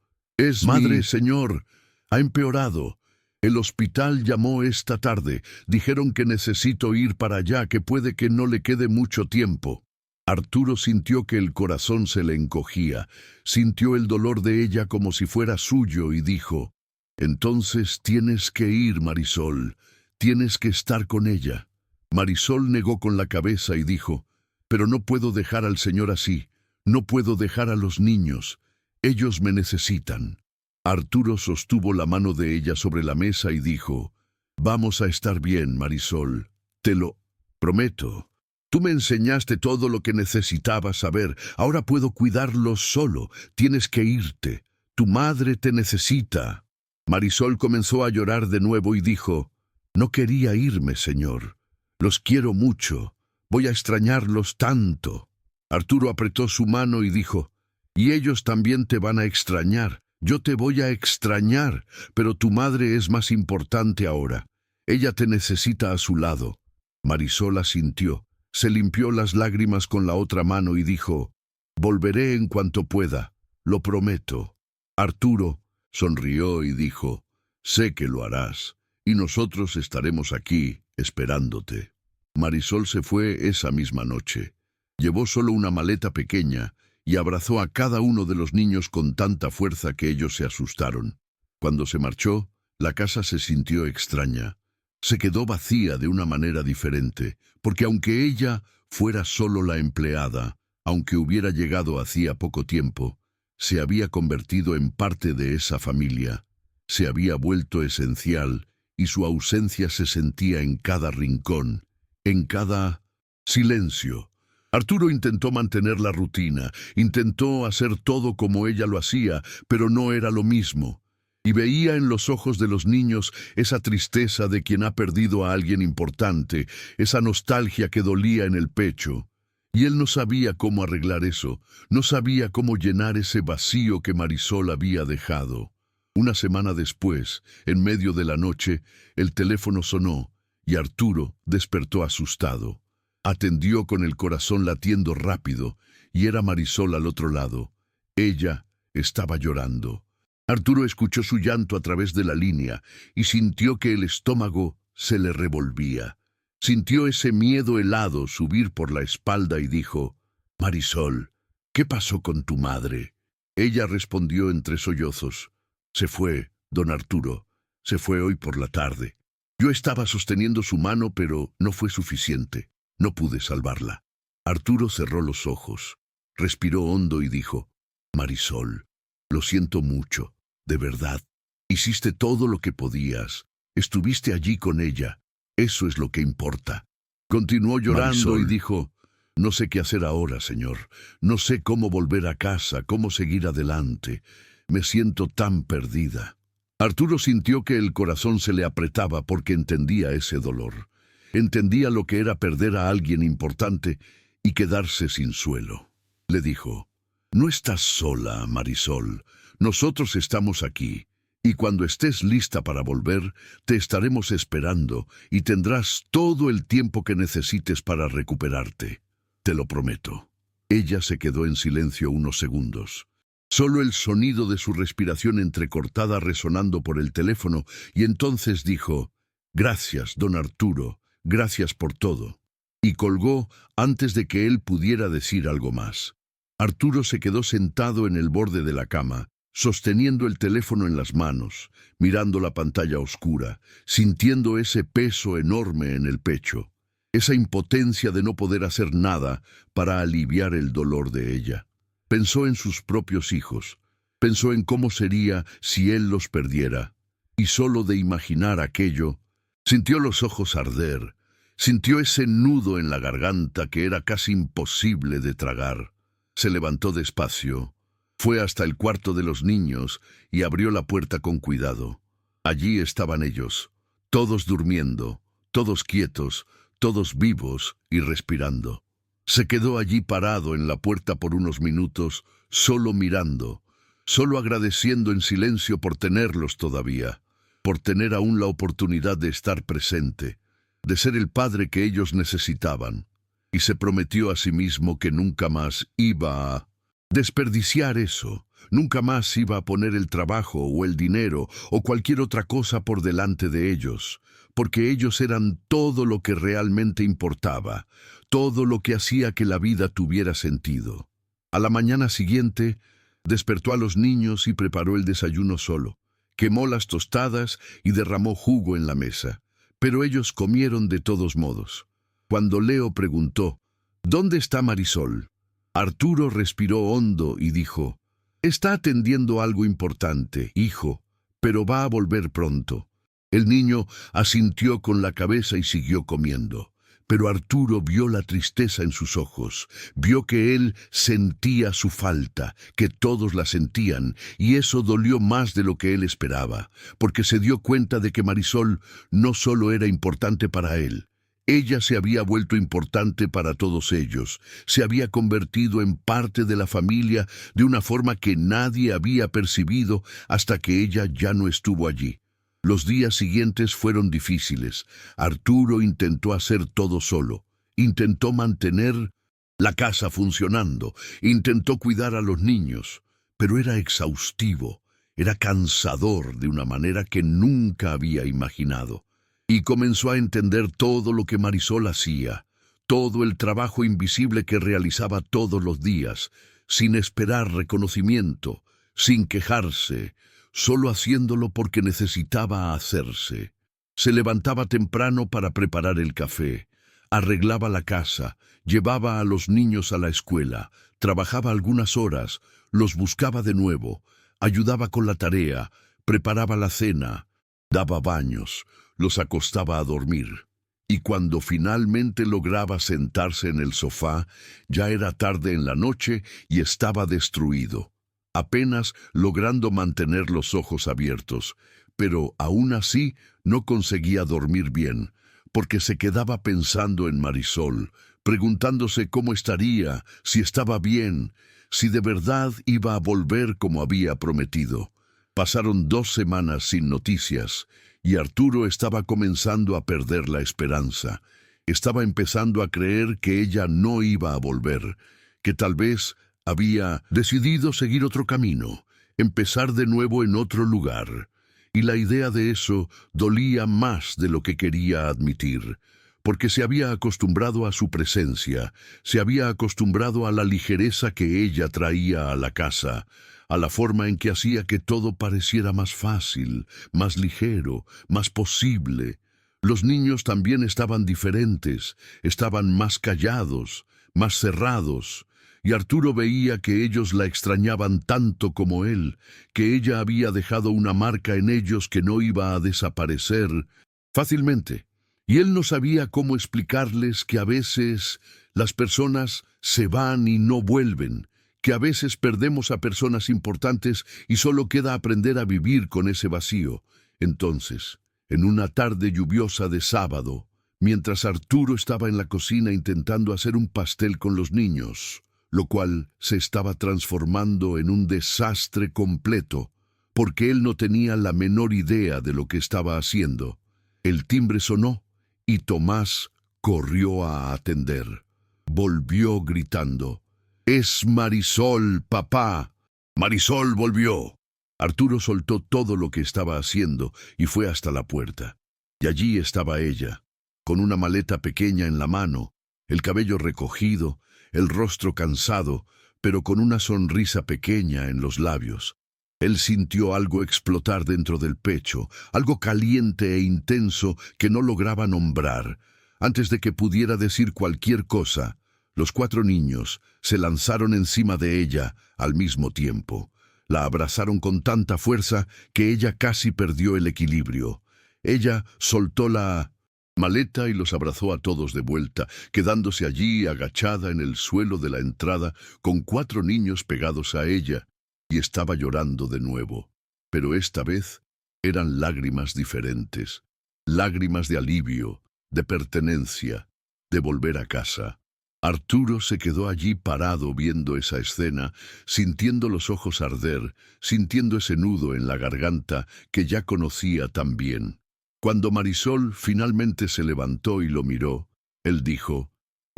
«Madre, señor, ha empeorado. El hospital llamó esta tarde. Dijeron que necesito ir para allá, que puede que no le quede mucho tiempo». Arturo sintió que el corazón se le encogía. Sintió el dolor de ella como si fuera suyo y dijo: «Entonces tienes que ir, Marisol. Tienes que estar con ella». Marisol negó con la cabeza y dijo: «Pero no puedo dejar al señor así. No puedo dejar a los niños. Ellos me necesitan». Arturo sostuvo la mano de ella sobre la mesa y dijo: «Vamos a estar bien, Marisol. Te lo prometo. Tú me enseñaste todo lo que necesitaba saber. Ahora puedo cuidarlos solo. Tienes que irte. Tu madre te necesita». Marisol comenzó a llorar de nuevo y dijo: «No quería irme, señor. Los quiero mucho. Voy a extrañarlos tanto». Arturo apretó su mano y dijo: «Y ellos también te van a extrañar. Yo te voy a extrañar, pero tu madre es más importante ahora. Ella te necesita a su lado». Marisol asintió, se limpió las lágrimas con la otra mano y dijo: «Volveré en cuanto pueda, lo prometo». Arturo sonrió y dijo: «Sé que lo harás, y nosotros estaremos aquí esperándote». Marisol se fue esa misma noche. Llevó solo una maleta pequeña y abrazó a cada uno de los niños con tanta fuerza que ellos se asustaron. Cuando se marchó, la casa se sintió extraña. Se quedó vacía de una manera diferente, porque aunque ella fuera solo la empleada, aunque hubiera llegado hacía poco tiempo, se había convertido en parte de esa familia. Se había vuelto esencial y su ausencia se sentía en cada rincón, en cada silencio. Arturo intentó mantener la rutina, intentó hacer todo como ella lo hacía, pero no era lo mismo. Y veía en los ojos de los niños esa tristeza de quien ha perdido a alguien importante, esa nostalgia que dolía en el pecho. Y él no sabía cómo arreglar eso, no sabía cómo llenar ese vacío que Marisol había dejado. Una semana después, en medio de la noche, el teléfono sonó y Arturo despertó asustado. Atendió con el corazón latiendo rápido, y era Marisol al otro lado. Ella estaba llorando. Arturo escuchó su llanto a través de la línea y sintió que el estómago se le revolvía. Sintió ese miedo helado subir por la espalda y dijo: «Marisol, ¿qué pasó con tu madre?». Ella respondió entre sollozos: «Se fue, don Arturo, se fue hoy por la tarde. Yo estaba sosteniendo su mano, pero no fue suficiente. No pude salvarla». Arturo cerró los ojos, respiró hondo y dijo: «Marisol, lo siento mucho, de verdad. Hiciste todo lo que podías. Estuviste allí con ella. Eso es lo que importa». Continuó llorando Marisol. y dijo: «No sé qué hacer ahora, señor. No sé cómo volver a casa, cómo seguir adelante. Me siento tan perdida». Arturo sintió que el corazón se le apretaba porque entendía ese dolor. Entendía lo que era perder a alguien importante y quedarse sin suelo. Le dijo: «No estás sola, Marisol. Nosotros estamos aquí. Y cuando estés lista para volver, te estaremos esperando y tendrás todo el tiempo que necesites para recuperarte. Te lo prometo». Ella se quedó en silencio unos segundos. Solo el sonido de su respiración entrecortada resonando por el teléfono, y entonces dijo: «Gracias, don Arturo, gracias por todo». Y colgó antes de que él pudiera decir algo más. Arturo se quedó sentado en el borde de la cama, sosteniendo el teléfono en las manos, mirando la pantalla oscura, sintiendo ese peso enorme en el pecho, esa impotencia de no poder hacer nada para aliviar el dolor de ella. Pensó en sus propios hijos, pensó en cómo sería si él los perdiera, y solo de imaginar aquello, sintió los ojos arder, sintió ese nudo en la garganta que era casi imposible de tragar. Se levantó despacio, fue hasta el cuarto de los niños y abrió la puerta con cuidado. Allí estaban ellos, todos durmiendo, todos quietos, todos vivos y respirando. Se quedó allí parado en la puerta por unos minutos, solo mirando, solo agradeciendo en silencio por tenerlos todavía, por tener aún la oportunidad de estar presente, de ser el padre que ellos necesitaban. Y se prometió a sí mismo que nunca más iba a desperdiciar eso, nunca más iba a poner el trabajo o el dinero o cualquier otra cosa por delante de ellos, porque ellos eran todo lo que realmente importaba, todo lo que hacía que la vida tuviera sentido. A la mañana siguiente, despertó a los niños y preparó el desayuno solo. Quemó las tostadas y derramó jugo en la mesa, pero ellos comieron de todos modos. Cuando Leo preguntó: «¿Dónde está Marisol?», Arturo respiró hondo y dijo: «Está atendiendo algo importante, hijo, pero va a volver pronto». El niño asintió con la cabeza y siguió comiendo. Pero Arturo vio la tristeza en sus ojos, vio que él sentía su falta, que todos la sentían, y eso dolió más de lo que él esperaba, porque se dio cuenta de que Marisol no solo era importante para él. Ella se había vuelto importante para todos ellos, se había convertido en parte de la familia de una forma que nadie había percibido hasta que ella ya no estuvo allí. Los días siguientes fueron difíciles. Arturo intentó hacer todo solo, intentó mantener la casa funcionando, intentó cuidar a los niños, pero era exhaustivo, era cansador de una manera que nunca había imaginado. Y comenzó a entender todo lo que Marisol hacía, todo el trabajo invisible que realizaba todos los días, sin esperar reconocimiento, sin quejarse, solo haciéndolo porque necesitaba hacerse. Se levantaba temprano para preparar el café, arreglaba la casa, llevaba a los niños a la escuela, trabajaba algunas horas, los buscaba de nuevo, ayudaba con la tarea, preparaba la cena, daba baños, los acostaba a dormir. Y cuando finalmente lograba sentarse en el sofá, ya era tarde en la noche y estaba destruido, apenas logrando mantener los ojos abiertos, pero aún así no conseguía dormir bien, porque se quedaba pensando en Marisol, preguntándose cómo estaría, si estaba bien, si de verdad iba a volver como había prometido. Pasaron 2 semanas sin noticias, y Arturo estaba comenzando a perder la esperanza. Estaba empezando a creer que ella no iba a volver, que tal vez había decidido seguir otro camino, empezar de nuevo en otro lugar. Y la idea de eso dolía más de lo que quería admitir, porque se había acostumbrado a su presencia, se había acostumbrado a la ligereza que ella traía a la casa, a la forma en que hacía que todo pareciera más fácil, más ligero, más posible. Los niños también estaban diferentes, estaban más callados, más cerrados, y Arturo veía que ellos la extrañaban tanto como él, que ella había dejado una marca en ellos que no iba a desaparecer fácilmente. Y él no sabía cómo explicarles que a veces las personas se van y no vuelven, que a veces perdemos a personas importantes y solo queda aprender a vivir con ese vacío. Entonces, en una tarde lluviosa de sábado, mientras Arturo estaba en la cocina intentando hacer un pastel con los niños, lo cual se estaba transformando en un desastre completo, porque él no tenía la menor idea de lo que estaba haciendo, el timbre sonó y Tomás corrió a atender. Volvió gritando: «¡Es Marisol, papá!». Marisol volvió. Arturo soltó todo lo que estaba haciendo y fue hasta la puerta. Y allí estaba ella, con una maleta pequeña en la mano, el cabello recogido, el rostro cansado, pero con una sonrisa pequeña en los labios. Él sintió algo explotar dentro del pecho, algo caliente e intenso que no lograba nombrar. Antes de que pudiera decir cualquier cosa, los 4 niños se lanzaron encima de ella al mismo tiempo. La abrazaron con tanta fuerza que ella casi perdió el equilibrio. Ella soltó la maleta y los abrazó a todos de vuelta, quedándose allí agachada en el suelo de la entrada con 4 niños pegados a ella, y estaba llorando de nuevo. Pero esta vez eran lágrimas diferentes, lágrimas de alivio, de pertenencia, de volver a casa. Arturo se quedó allí parado viendo esa escena, sintiendo los ojos arder, sintiendo ese nudo en la garganta que ya conocía tan bien. Cuando Marisol finalmente se levantó y lo miró, él dijo: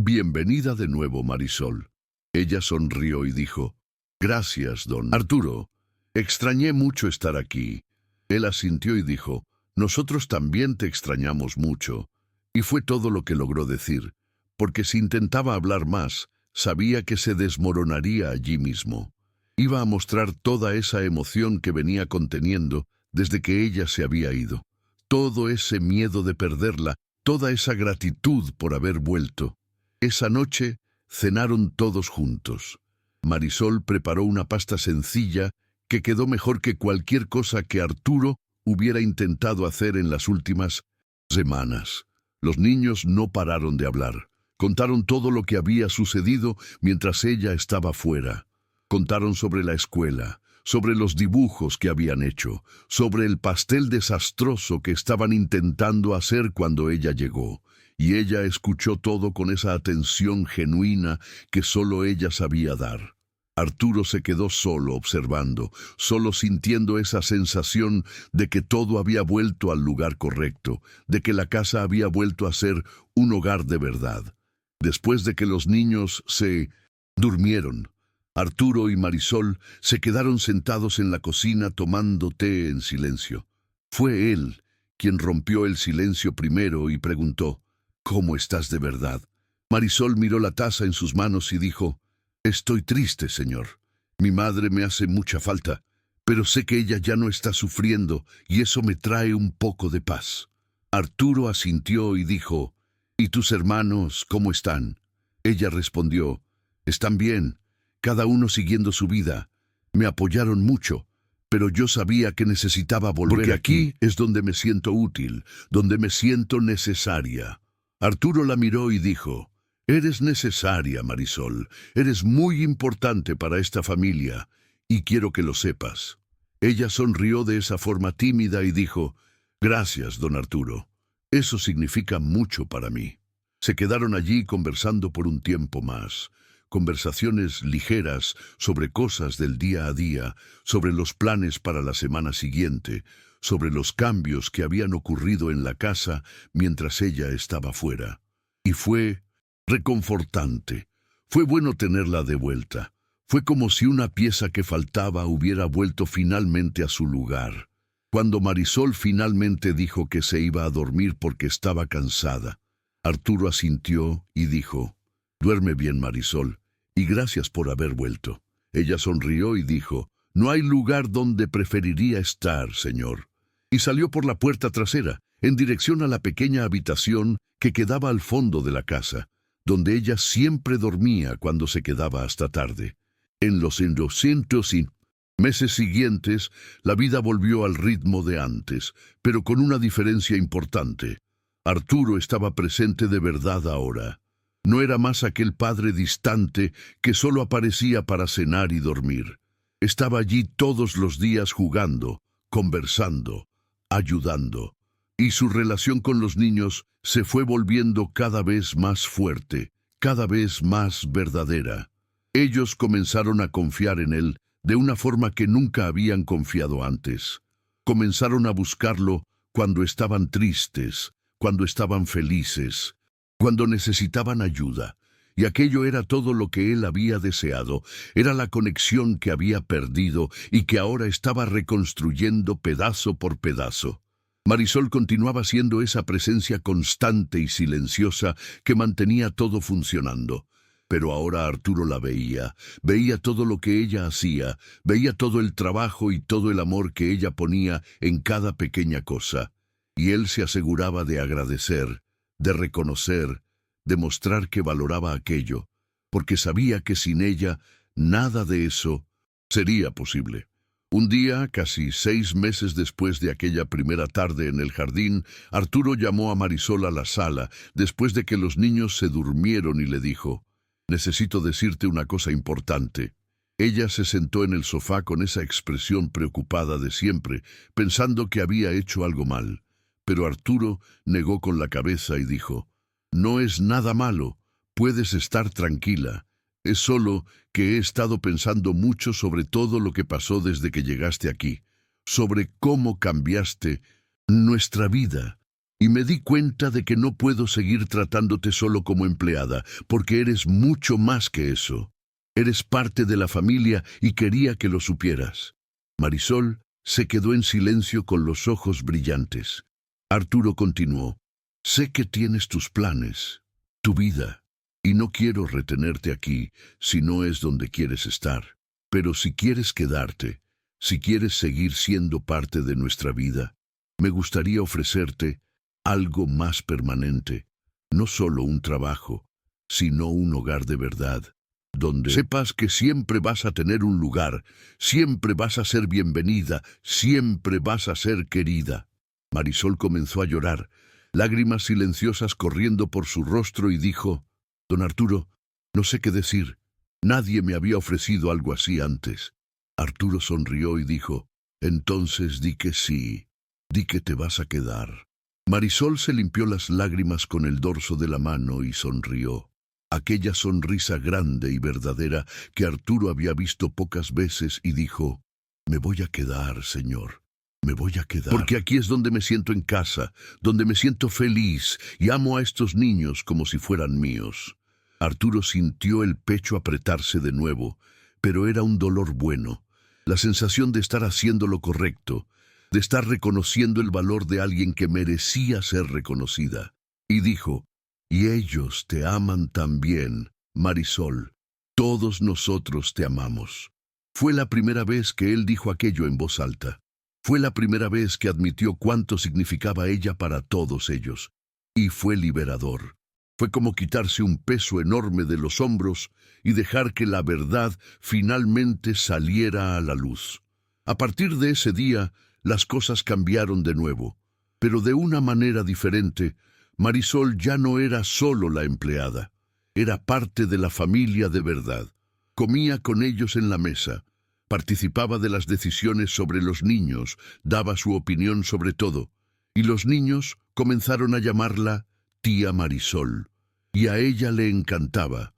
«Bienvenida de nuevo, Marisol». Ella sonrió y dijo: «Gracias, don Arturo. Extrañé mucho estar aquí». Él asintió y dijo: «Nosotros también te extrañamos mucho». Y fue todo lo que logró decir, porque si intentaba hablar más, sabía que se desmoronaría allí mismo. Iba a mostrar toda esa emoción que venía conteniendo desde que ella se había ido. Todo ese miedo de perderla, toda esa gratitud por haber vuelto. Esa noche cenaron todos juntos. Marisol preparó una pasta sencilla que quedó mejor que cualquier cosa que Arturo hubiera intentado hacer en las últimas semanas. Los niños no pararon de hablar. Contaron todo lo que había sucedido mientras ella estaba fuera. Contaron sobre la escuela, sobre los dibujos que habían hecho, sobre el pastel desastroso que estaban intentando hacer cuando ella llegó. Y ella escuchó todo con esa atención genuina que solo ella sabía dar. Arturo se quedó solo observando, solo sintiendo esa sensación de que todo había vuelto al lugar correcto, de que la casa había vuelto a ser un hogar de verdad. Después de que los niños se durmieron, Arturo y Marisol se quedaron sentados en la cocina tomando té en silencio. Fue él quien rompió el silencio primero y preguntó: «¿Cómo estás de verdad?». Marisol miró la taza en sus manos y dijo: «Estoy triste, señor. Mi madre me hace mucha falta, pero sé que ella ya no está sufriendo y eso me trae un poco de paz». Arturo asintió y dijo: «¿Y tus hermanos cómo están?». Ella respondió: «Están bien, cada uno siguiendo su vida. Me apoyaron mucho, pero yo sabía que necesitaba volver porque aquí es donde me siento útil, donde me siento necesaria». Arturo la miró y dijo: «Eres necesaria, Marisol. Eres muy importante para esta familia, y quiero que lo sepas». Ella sonrió de esa forma tímida y dijo: «Gracias, don Arturo. Eso significa mucho para mí». Se quedaron allí conversando por un tiempo más. Conversaciones ligeras sobre cosas del día a día, sobre los planes para la semana siguiente, sobre los cambios que habían ocurrido en la casa mientras ella estaba fuera. Y fue reconfortante. Fue bueno tenerla de vuelta. Fue como si una pieza que faltaba hubiera vuelto finalmente a su lugar. Cuando Marisol finalmente dijo que se iba a dormir porque estaba cansada, Arturo asintió y dijo, «Duerme bien, Marisol, y gracias por haber vuelto». Ella sonrió y dijo, «No hay lugar donde preferiría estar, señor». Y salió por la puerta trasera, en dirección a la pequeña habitación que quedaba al fondo de la casa, donde ella siempre dormía cuando se quedaba hasta tarde. En los 200 meses siguientes, la vida volvió al ritmo de antes, pero con una diferencia importante. Arturo estaba presente de verdad ahora. No era más aquel padre distante que solo aparecía para cenar y dormir. Estaba allí todos los días jugando, conversando, ayudando. Y su relación con los niños se fue volviendo cada vez más fuerte, cada vez más verdadera. Ellos comenzaron a confiar en él de una forma que nunca habían confiado antes. Comenzaron a buscarlo cuando estaban tristes, cuando estaban felices, cuando necesitaban ayuda. Y aquello era todo lo que él había deseado. Era la conexión que había perdido y que ahora estaba reconstruyendo pedazo por pedazo. Marisol continuaba siendo esa presencia constante y silenciosa que mantenía todo funcionando. Pero ahora Arturo la veía todo lo que ella hacía, veía todo el trabajo y todo el amor que ella ponía en cada pequeña cosa. Y él se aseguraba de agradecer, de reconocer, de mostrar que valoraba aquello, porque sabía que sin ella nada de eso sería posible. Un día, casi 6 meses después de aquella primera tarde en el jardín, Arturo llamó a Marisol a la sala, después de que los niños se durmieron, y le dijo, «Necesito decirte una cosa importante». Ella se sentó en el sofá con esa expresión preocupada de siempre, pensando que había hecho algo mal. Pero Arturo negó con la cabeza y dijo, «No es nada malo, puedes estar tranquila. Es solo que he estado pensando mucho sobre todo lo que pasó desde que llegaste aquí, sobre cómo cambiaste nuestra vida. Y me di cuenta de que no puedo seguir tratándote solo como empleada, porque eres mucho más que eso. Eres parte de la familia y quería que lo supieras». Marisol se quedó en silencio con los ojos brillantes. Arturo continuó, «Sé que tienes tus planes, tu vida, y no quiero retenerte aquí si no es donde quieres estar. Pero si quieres quedarte, si quieres seguir siendo parte de nuestra vida, me gustaría ofrecerte algo más permanente, no solo un trabajo, sino un hogar de verdad, donde sepas que siempre vas a tener un lugar, siempre vas a ser bienvenida, siempre vas a ser querida». Marisol comenzó a llorar, lágrimas silenciosas corriendo por su rostro, y dijo, «Don Arturo, no sé qué decir. Nadie me había ofrecido algo así antes». Arturo sonrió y dijo, «Entonces di que sí, di que te vas a quedar». Marisol se limpió las lágrimas con el dorso de la mano y sonrió. Aquella sonrisa grande y verdadera que Arturo había visto pocas veces, y dijo, «Me voy a quedar, señor. Me voy a quedar. Porque aquí es donde me siento en casa, donde me siento feliz y amo a estos niños como si fueran míos». Arturo sintió el pecho apretarse de nuevo, pero era un dolor bueno. La sensación de estar haciendo lo correcto, de estar reconociendo el valor de alguien que merecía ser reconocida. Y dijo, «Y ellos te aman también, Marisol. Todos nosotros te amamos». Fue la primera vez que él dijo aquello en voz alta. Fue la primera vez que admitió cuánto significaba ella para todos ellos. Y fue liberador. Fue como quitarse un peso enorme de los hombros y dejar que la verdad finalmente saliera a la luz. A partir de ese día, las cosas cambiaron de nuevo. Pero de una manera diferente. Marisol ya no era solo la empleada. Era parte de la familia de verdad. Comía con ellos en la mesa. Participaba de las decisiones sobre los niños, daba su opinión sobre todo, y los niños comenzaron a llamarla tía Marisol, y a ella le encantaba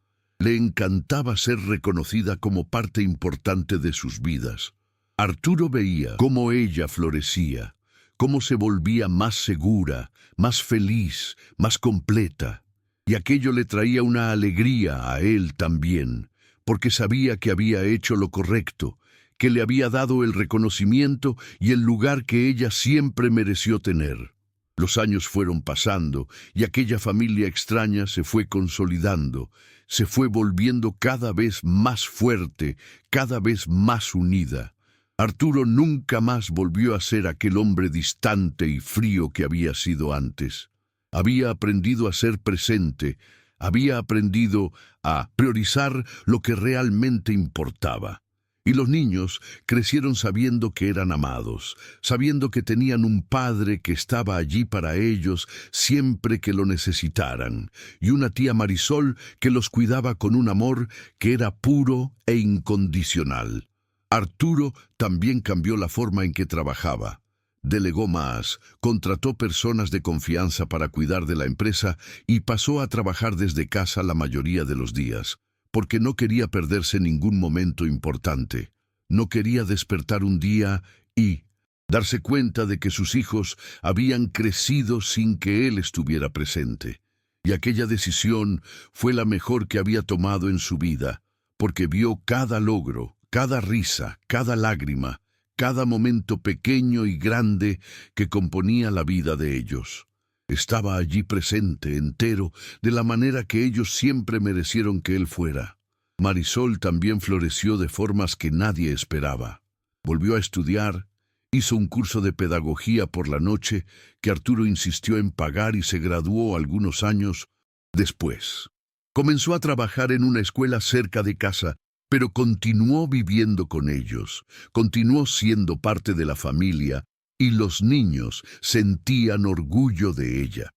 ser reconocida como parte importante de sus vidas. Arturo veía cómo ella florecía, cómo se volvía más segura, más feliz, más completa, y aquello le traía una alegría a él también, porque sabía que había hecho lo correcto, que le había dado el reconocimiento y el lugar que ella siempre mereció tener. Los años fueron pasando y aquella familia extraña se fue consolidando, se fue volviendo cada vez más fuerte, cada vez más unida. Arturo nunca más volvió a ser aquel hombre distante y frío que había sido antes. Había aprendido a ser presente, había aprendido a priorizar lo que realmente importaba. Y los niños crecieron sabiendo que eran amados, sabiendo que tenían un padre que estaba allí para ellos siempre que lo necesitaran, y una tía Marisol que los cuidaba con un amor que era puro e incondicional. Arturo también cambió la forma en que trabajaba. Delegó más, contrató personas de confianza para cuidar de la empresa y pasó a trabajar desde casa la mayoría de los días, porque no quería perderse ningún momento importante. No quería despertar un día y darse cuenta de que sus hijos habían crecido sin que él estuviera presente. Y aquella decisión fue la mejor que había tomado en su vida, porque vio cada logro, cada risa, cada lágrima, cada momento pequeño y grande que componía la vida de ellos. Estaba allí presente, entero, de la manera que ellos siempre merecieron que él fuera. Marisol también floreció de formas que nadie esperaba. Volvió a estudiar, hizo un curso de pedagogía por la noche que Arturo insistió en pagar y se graduó algunos años después. Comenzó a trabajar en una escuela cerca de casa, pero continuó viviendo con ellos, continuó siendo parte de la familia, y los niños sentían orgullo de ella.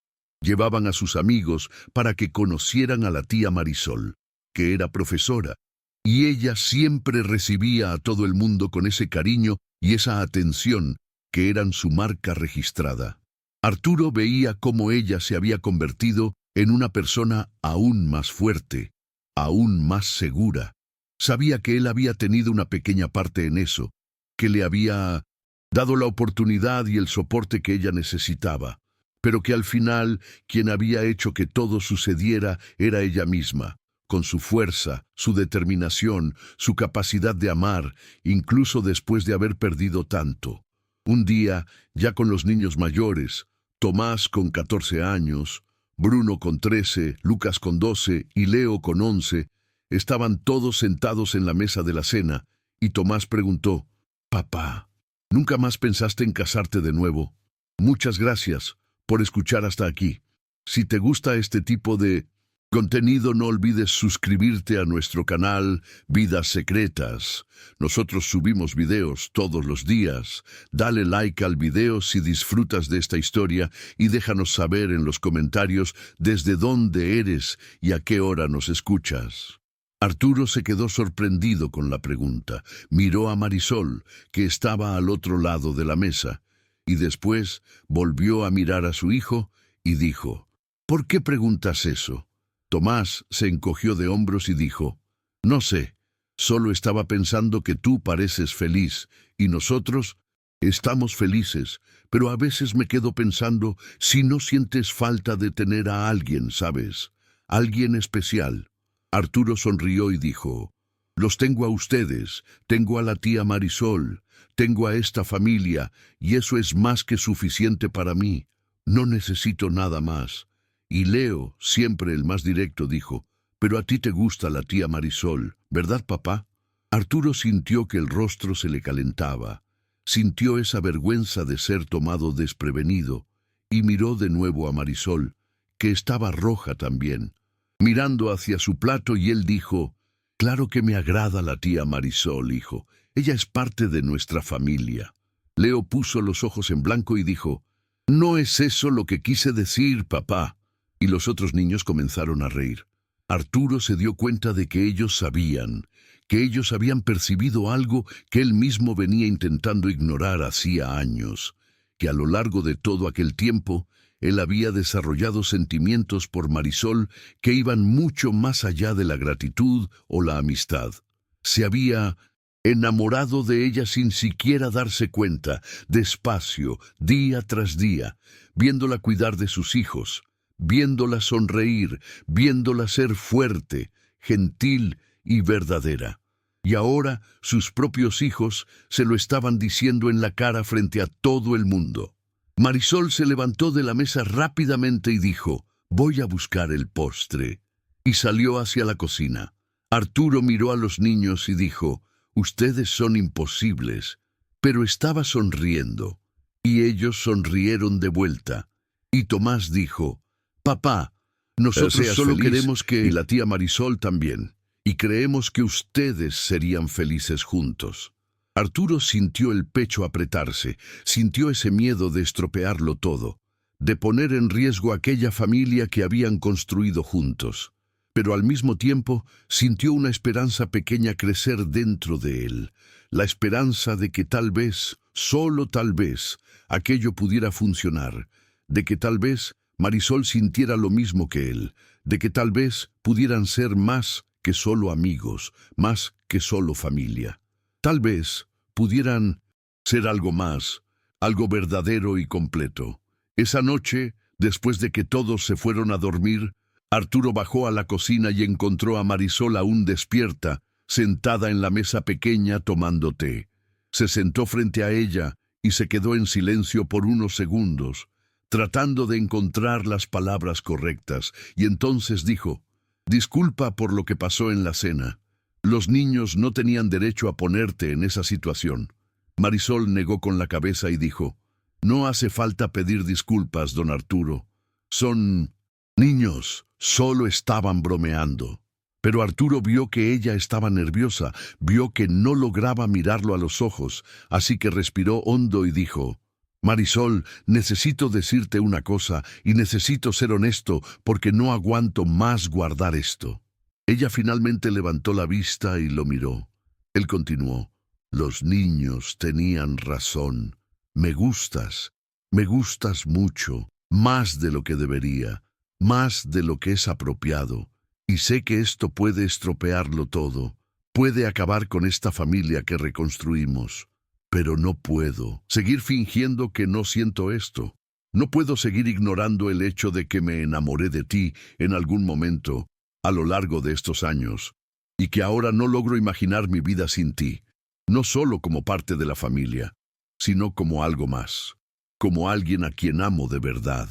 Llevaban a sus amigos para que conocieran a la tía Marisol, que era profesora, y ella siempre recibía a todo el mundo con ese cariño y esa atención que eran su marca registrada. Arturo veía cómo ella se había convertido en una persona aún más fuerte, aún más segura. Sabía que él había tenido una pequeña parte en eso, que le había dado la oportunidad y el soporte que ella necesitaba, pero que al final quien había hecho que todo sucediera era ella misma, con su fuerza, su determinación, su capacidad de amar, incluso después de haber perdido tanto. Un día, ya con los niños mayores, Tomás con 14 años, Bruno con 13, Lucas con 12 y Leo con 11, estaban todos sentados en la mesa de la cena, y Tomás preguntó: «Papá, ¿nunca más pensaste en casarte de nuevo? Muchas gracias por escuchar hasta aquí. Si te gusta este tipo de contenido, no olvides suscribirte a nuestro canal Vidas Secretas. Nosotros subimos videos todos los días. Dale like al video si disfrutas de esta historia y déjanos saber en los comentarios desde dónde eres y a qué hora nos escuchas». Arturo se quedó sorprendido con la pregunta. Miró a Marisol, que estaba al otro lado de la mesa, y después volvió a mirar a su hijo y dijo: «¿Por qué preguntas eso?». Tomás se encogió de hombros y dijo: «No sé, solo estaba pensando que tú pareces feliz y nosotros estamos felices, pero a veces me quedo pensando si no sientes falta de tener a alguien, ¿sabes? Alguien especial». Arturo sonrió y dijo: «Los tengo a ustedes, tengo a la tía Marisol, tengo a esta familia, y eso es más que suficiente para mí. No necesito nada más». Y Leo, siempre el más directo, dijo: «Pero a ti te gusta la tía Marisol, ¿verdad, papá?». Arturo sintió que el rostro se le calentaba, sintió esa vergüenza de ser tomado desprevenido, y miró de nuevo a Marisol, que estaba roja también, mirando hacia su plato, y él dijo: «Claro que me agrada la tía Marisol, hijo. Ella es parte de nuestra familia». Leo puso los ojos en blanco y dijo: «No es eso lo que quise decir, papá». Y los otros niños comenzaron a reír. Arturo se dio cuenta de que ellos sabían, que ellos habían percibido algo que él mismo venía intentando ignorar hacía años, que a lo largo de todo aquel tiempo él había desarrollado sentimientos por Marisol que iban mucho más allá de la gratitud o la amistad. Se había enamorado de ella sin siquiera darse cuenta, despacio, día tras día, viéndola cuidar de sus hijos, viéndola sonreír, viéndola ser fuerte, gentil y verdadera. Y ahora sus propios hijos se lo estaban diciendo en la cara frente a todo el mundo. Marisol se levantó de la mesa rápidamente y dijo, «Voy a buscar el postre», y salió hacia la cocina. Arturo miró a los niños y dijo, «Ustedes son imposibles», pero estaba sonriendo, y ellos sonrieron de vuelta. Y Tomás dijo, «Papá, nosotros solo queremos que...» Y la tía Marisol también, «y creemos que ustedes serían felices juntos». Arturo sintió el pecho apretarse, sintió ese miedo de estropearlo todo, de poner en riesgo aquella familia que habían construido juntos. Pero al mismo tiempo sintió una esperanza pequeña crecer dentro de él, la esperanza de que tal vez, solo tal vez, aquello pudiera funcionar, de que tal vez Marisol sintiera lo mismo que él, de que tal vez pudieran ser más que solo amigos, más que solo familia. Tal vez pudieran ser algo más, algo verdadero y completo. Esa noche, después de que todos se fueron a dormir, Arturo bajó a la cocina y encontró a Marisol aún despierta, sentada en la mesa pequeña tomando té. Se sentó frente a ella y se quedó en silencio por unos segundos, tratando de encontrar las palabras correctas, y entonces dijo, «Disculpa por lo que pasó en la cena. Los niños no tenían derecho a ponerte en esa situación». Marisol negó con la cabeza y dijo, «No hace falta pedir disculpas, don Arturo. Son niños, solo estaban bromeando». Pero Arturo vio que ella estaba nerviosa, vio que no lograba mirarlo a los ojos, así que respiró hondo y dijo, «Marisol, necesito decirte una cosa y necesito ser honesto porque no aguanto más guardar esto». Ella finalmente levantó la vista y lo miró. Él continuó, «Los niños tenían razón. Me gustas mucho, más de lo que debería, más de lo que es apropiado. Y sé que esto puede estropearlo todo, puede acabar con esta familia que reconstruimos. Pero no puedo seguir fingiendo que no siento esto. No puedo seguir ignorando el hecho de que me enamoré de ti en algún momento, a lo largo de estos años, y que ahora no logro imaginar mi vida sin ti, no solo como parte de la familia, sino como algo más, como alguien a quien amo de verdad».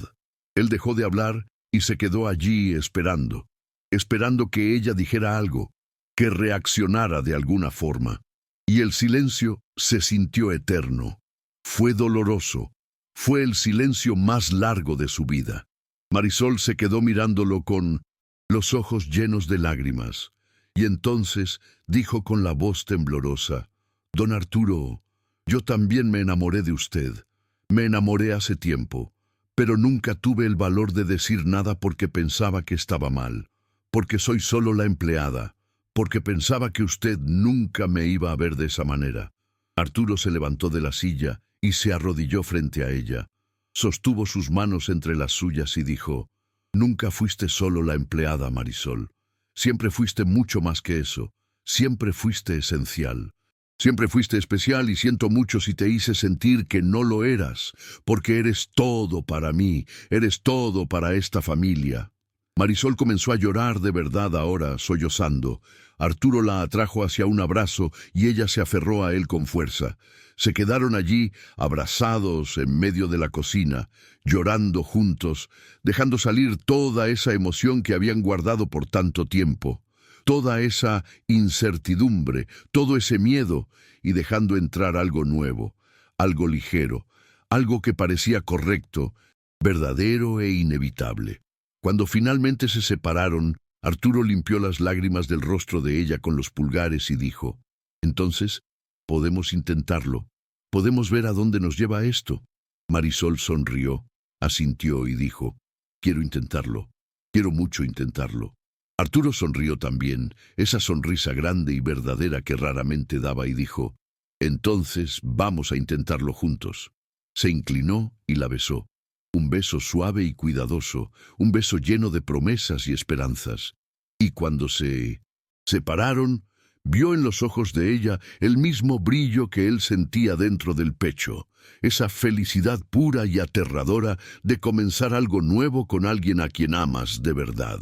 Él dejó de hablar y se quedó allí esperando que ella dijera algo, que reaccionara de alguna forma. Y el silencio se sintió eterno. Fue doloroso. Fue el silencio más largo de su vida. Marisol se quedó mirándolo con los ojos llenos de lágrimas, y entonces dijo con la voz temblorosa, «Don Arturo, yo también me enamoré de usted. Me enamoré hace tiempo, pero nunca tuve el valor de decir nada porque pensaba que estaba mal. Porque soy solo la empleada, porque pensaba que usted nunca me iba a ver de esa manera». Arturo se levantó de la silla y se arrodilló frente a ella. Sostuvo sus manos entre las suyas y dijo, «Nunca fuiste solo la empleada, Marisol. Siempre fuiste mucho más que eso. Siempre fuiste esencial. Siempre fuiste especial y siento mucho si te hice sentir que no lo eras, porque eres todo para mí, eres todo para esta familia». Marisol comenzó a llorar de verdad ahora, sollozando. Arturo la atrajo hacia un abrazo y ella se aferró a él con fuerza. Se quedaron allí, abrazados en medio de la cocina, llorando juntos, dejando salir toda esa emoción que habían guardado por tanto tiempo, toda esa incertidumbre, todo ese miedo, y dejando entrar algo nuevo, algo ligero, algo que parecía correcto, verdadero e inevitable. Cuando finalmente se separaron, Arturo limpió las lágrimas del rostro de ella con los pulgares y dijo, «Entonces, podemos intentarlo. Podemos ver a dónde nos lleva esto». Marisol sonrió, asintió y dijo, «Quiero intentarlo. Quiero mucho intentarlo». Arturo sonrió también, esa sonrisa grande y verdadera que raramente daba, y dijo, «Entonces vamos a intentarlo juntos». Se inclinó y la besó. Un beso suave y cuidadoso, un beso lleno de promesas y esperanzas. Y cuando se separaron, vio en los ojos de ella el mismo brillo que él sentía dentro del pecho, esa felicidad pura y aterradora de comenzar algo nuevo con alguien a quien amas de verdad.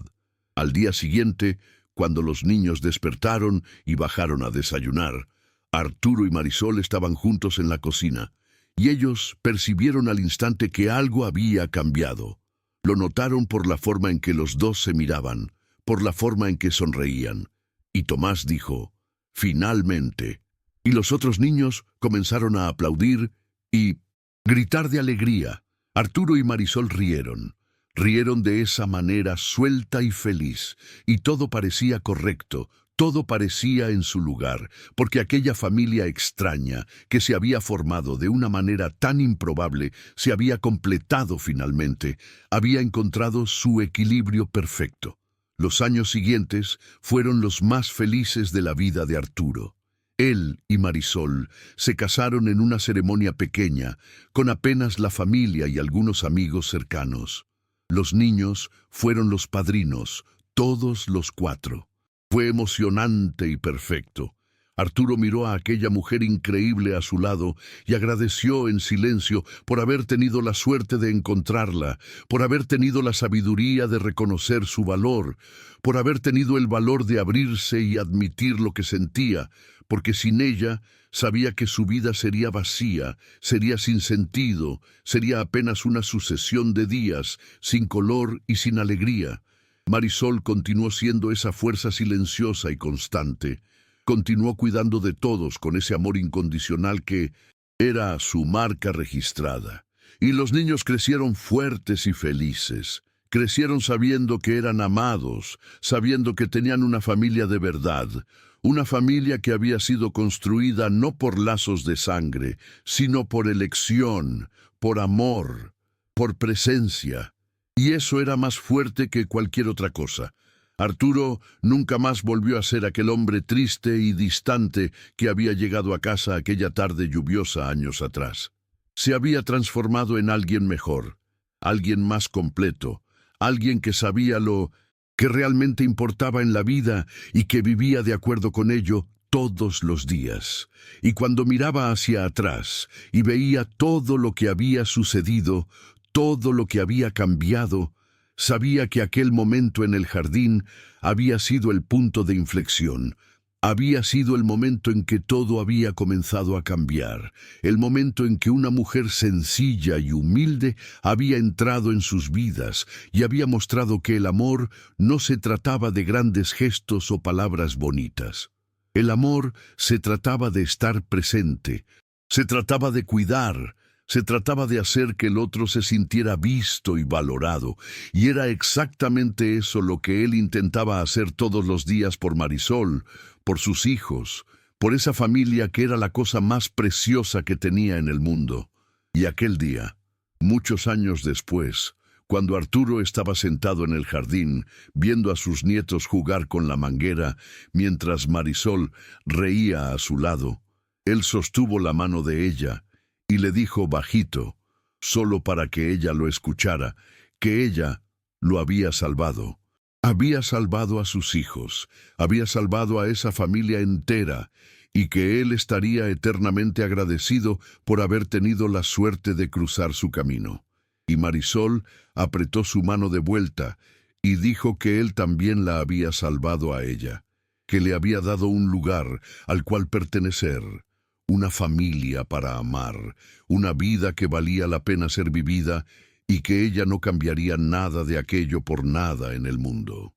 Al día siguiente, cuando los niños despertaron y bajaron a desayunar, Arturo y Marisol estaban juntos en la cocina, y ellos percibieron al instante que algo había cambiado. Lo notaron por la forma en que los dos se miraban, por la forma en que sonreían. Y Tomás dijo, «Finalmente». Y los otros niños comenzaron a aplaudir y gritar de alegría. Arturo y Marisol rieron. Rieron de esa manera suelta y feliz, y todo parecía correcto, todo parecía en su lugar, porque aquella familia extraña que se había formado de una manera tan improbable se había completado finalmente, había encontrado su equilibrio perfecto. Los años siguientes fueron los más felices de la vida de Arturo. Él y Marisol se casaron en una ceremonia pequeña, con apenas la familia y algunos amigos cercanos. Los niños fueron los padrinos, todos los 4. Fue emocionante y perfecto. Arturo miró a aquella mujer increíble a su lado y agradeció en silencio por haber tenido la suerte de encontrarla, por haber tenido la sabiduría de reconocer su valor, por haber tenido el valor de abrirse y admitir lo que sentía, porque sin ella sabía que su vida sería vacía, sería sin sentido, sería apenas una sucesión de días, sin color y sin alegría. Marisol continuó siendo esa fuerza silenciosa y constante. Continuó cuidando de todos con ese amor incondicional que era su marca registrada. Y los niños crecieron fuertes y felices. Crecieron sabiendo que eran amados, sabiendo que tenían una familia de verdad, una familia que había sido construida no por lazos de sangre, sino por elección, por amor, por presencia. Y eso era más fuerte que cualquier otra cosa. Arturo nunca más volvió a ser aquel hombre triste y distante que había llegado a casa aquella tarde lluviosa años atrás. Se había transformado en alguien mejor, alguien más completo, alguien que sabía lo que realmente importaba en la vida y que vivía de acuerdo con ello todos los días. Y cuando miraba hacia atrás y veía todo lo que había sucedido, todo lo que había cambiado, sabía que aquel momento en el jardín había sido el punto de inflexión. Había sido el momento en que todo había comenzado a cambiar, el momento en que una mujer sencilla y humilde había entrado en sus vidas y había mostrado que el amor no se trataba de grandes gestos o palabras bonitas. El amor se trataba de estar presente, se trataba de cuidar, se trataba de hacer que el otro se sintiera visto y valorado, y era exactamente eso lo que él intentaba hacer todos los días por Marisol, por sus hijos, por esa familia que era la cosa más preciosa que tenía en el mundo. Y aquel día, muchos años después, cuando Arturo estaba sentado en el jardín, viendo a sus nietos jugar con la manguera, mientras Marisol reía a su lado, él sostuvo la mano de ella y le dijo bajito, solo para que ella lo escuchara, que ella lo había salvado. Había salvado a sus hijos, había salvado a esa familia entera, y que él estaría eternamente agradecido por haber tenido la suerte de cruzar su camino. Y Marisol apretó su mano de vuelta y dijo que él también la había salvado a ella, que le había dado un lugar al cual pertenecer, una familia para amar, una vida que valía la pena ser vivida y que ella no cambiaría nada de aquello por nada en el mundo.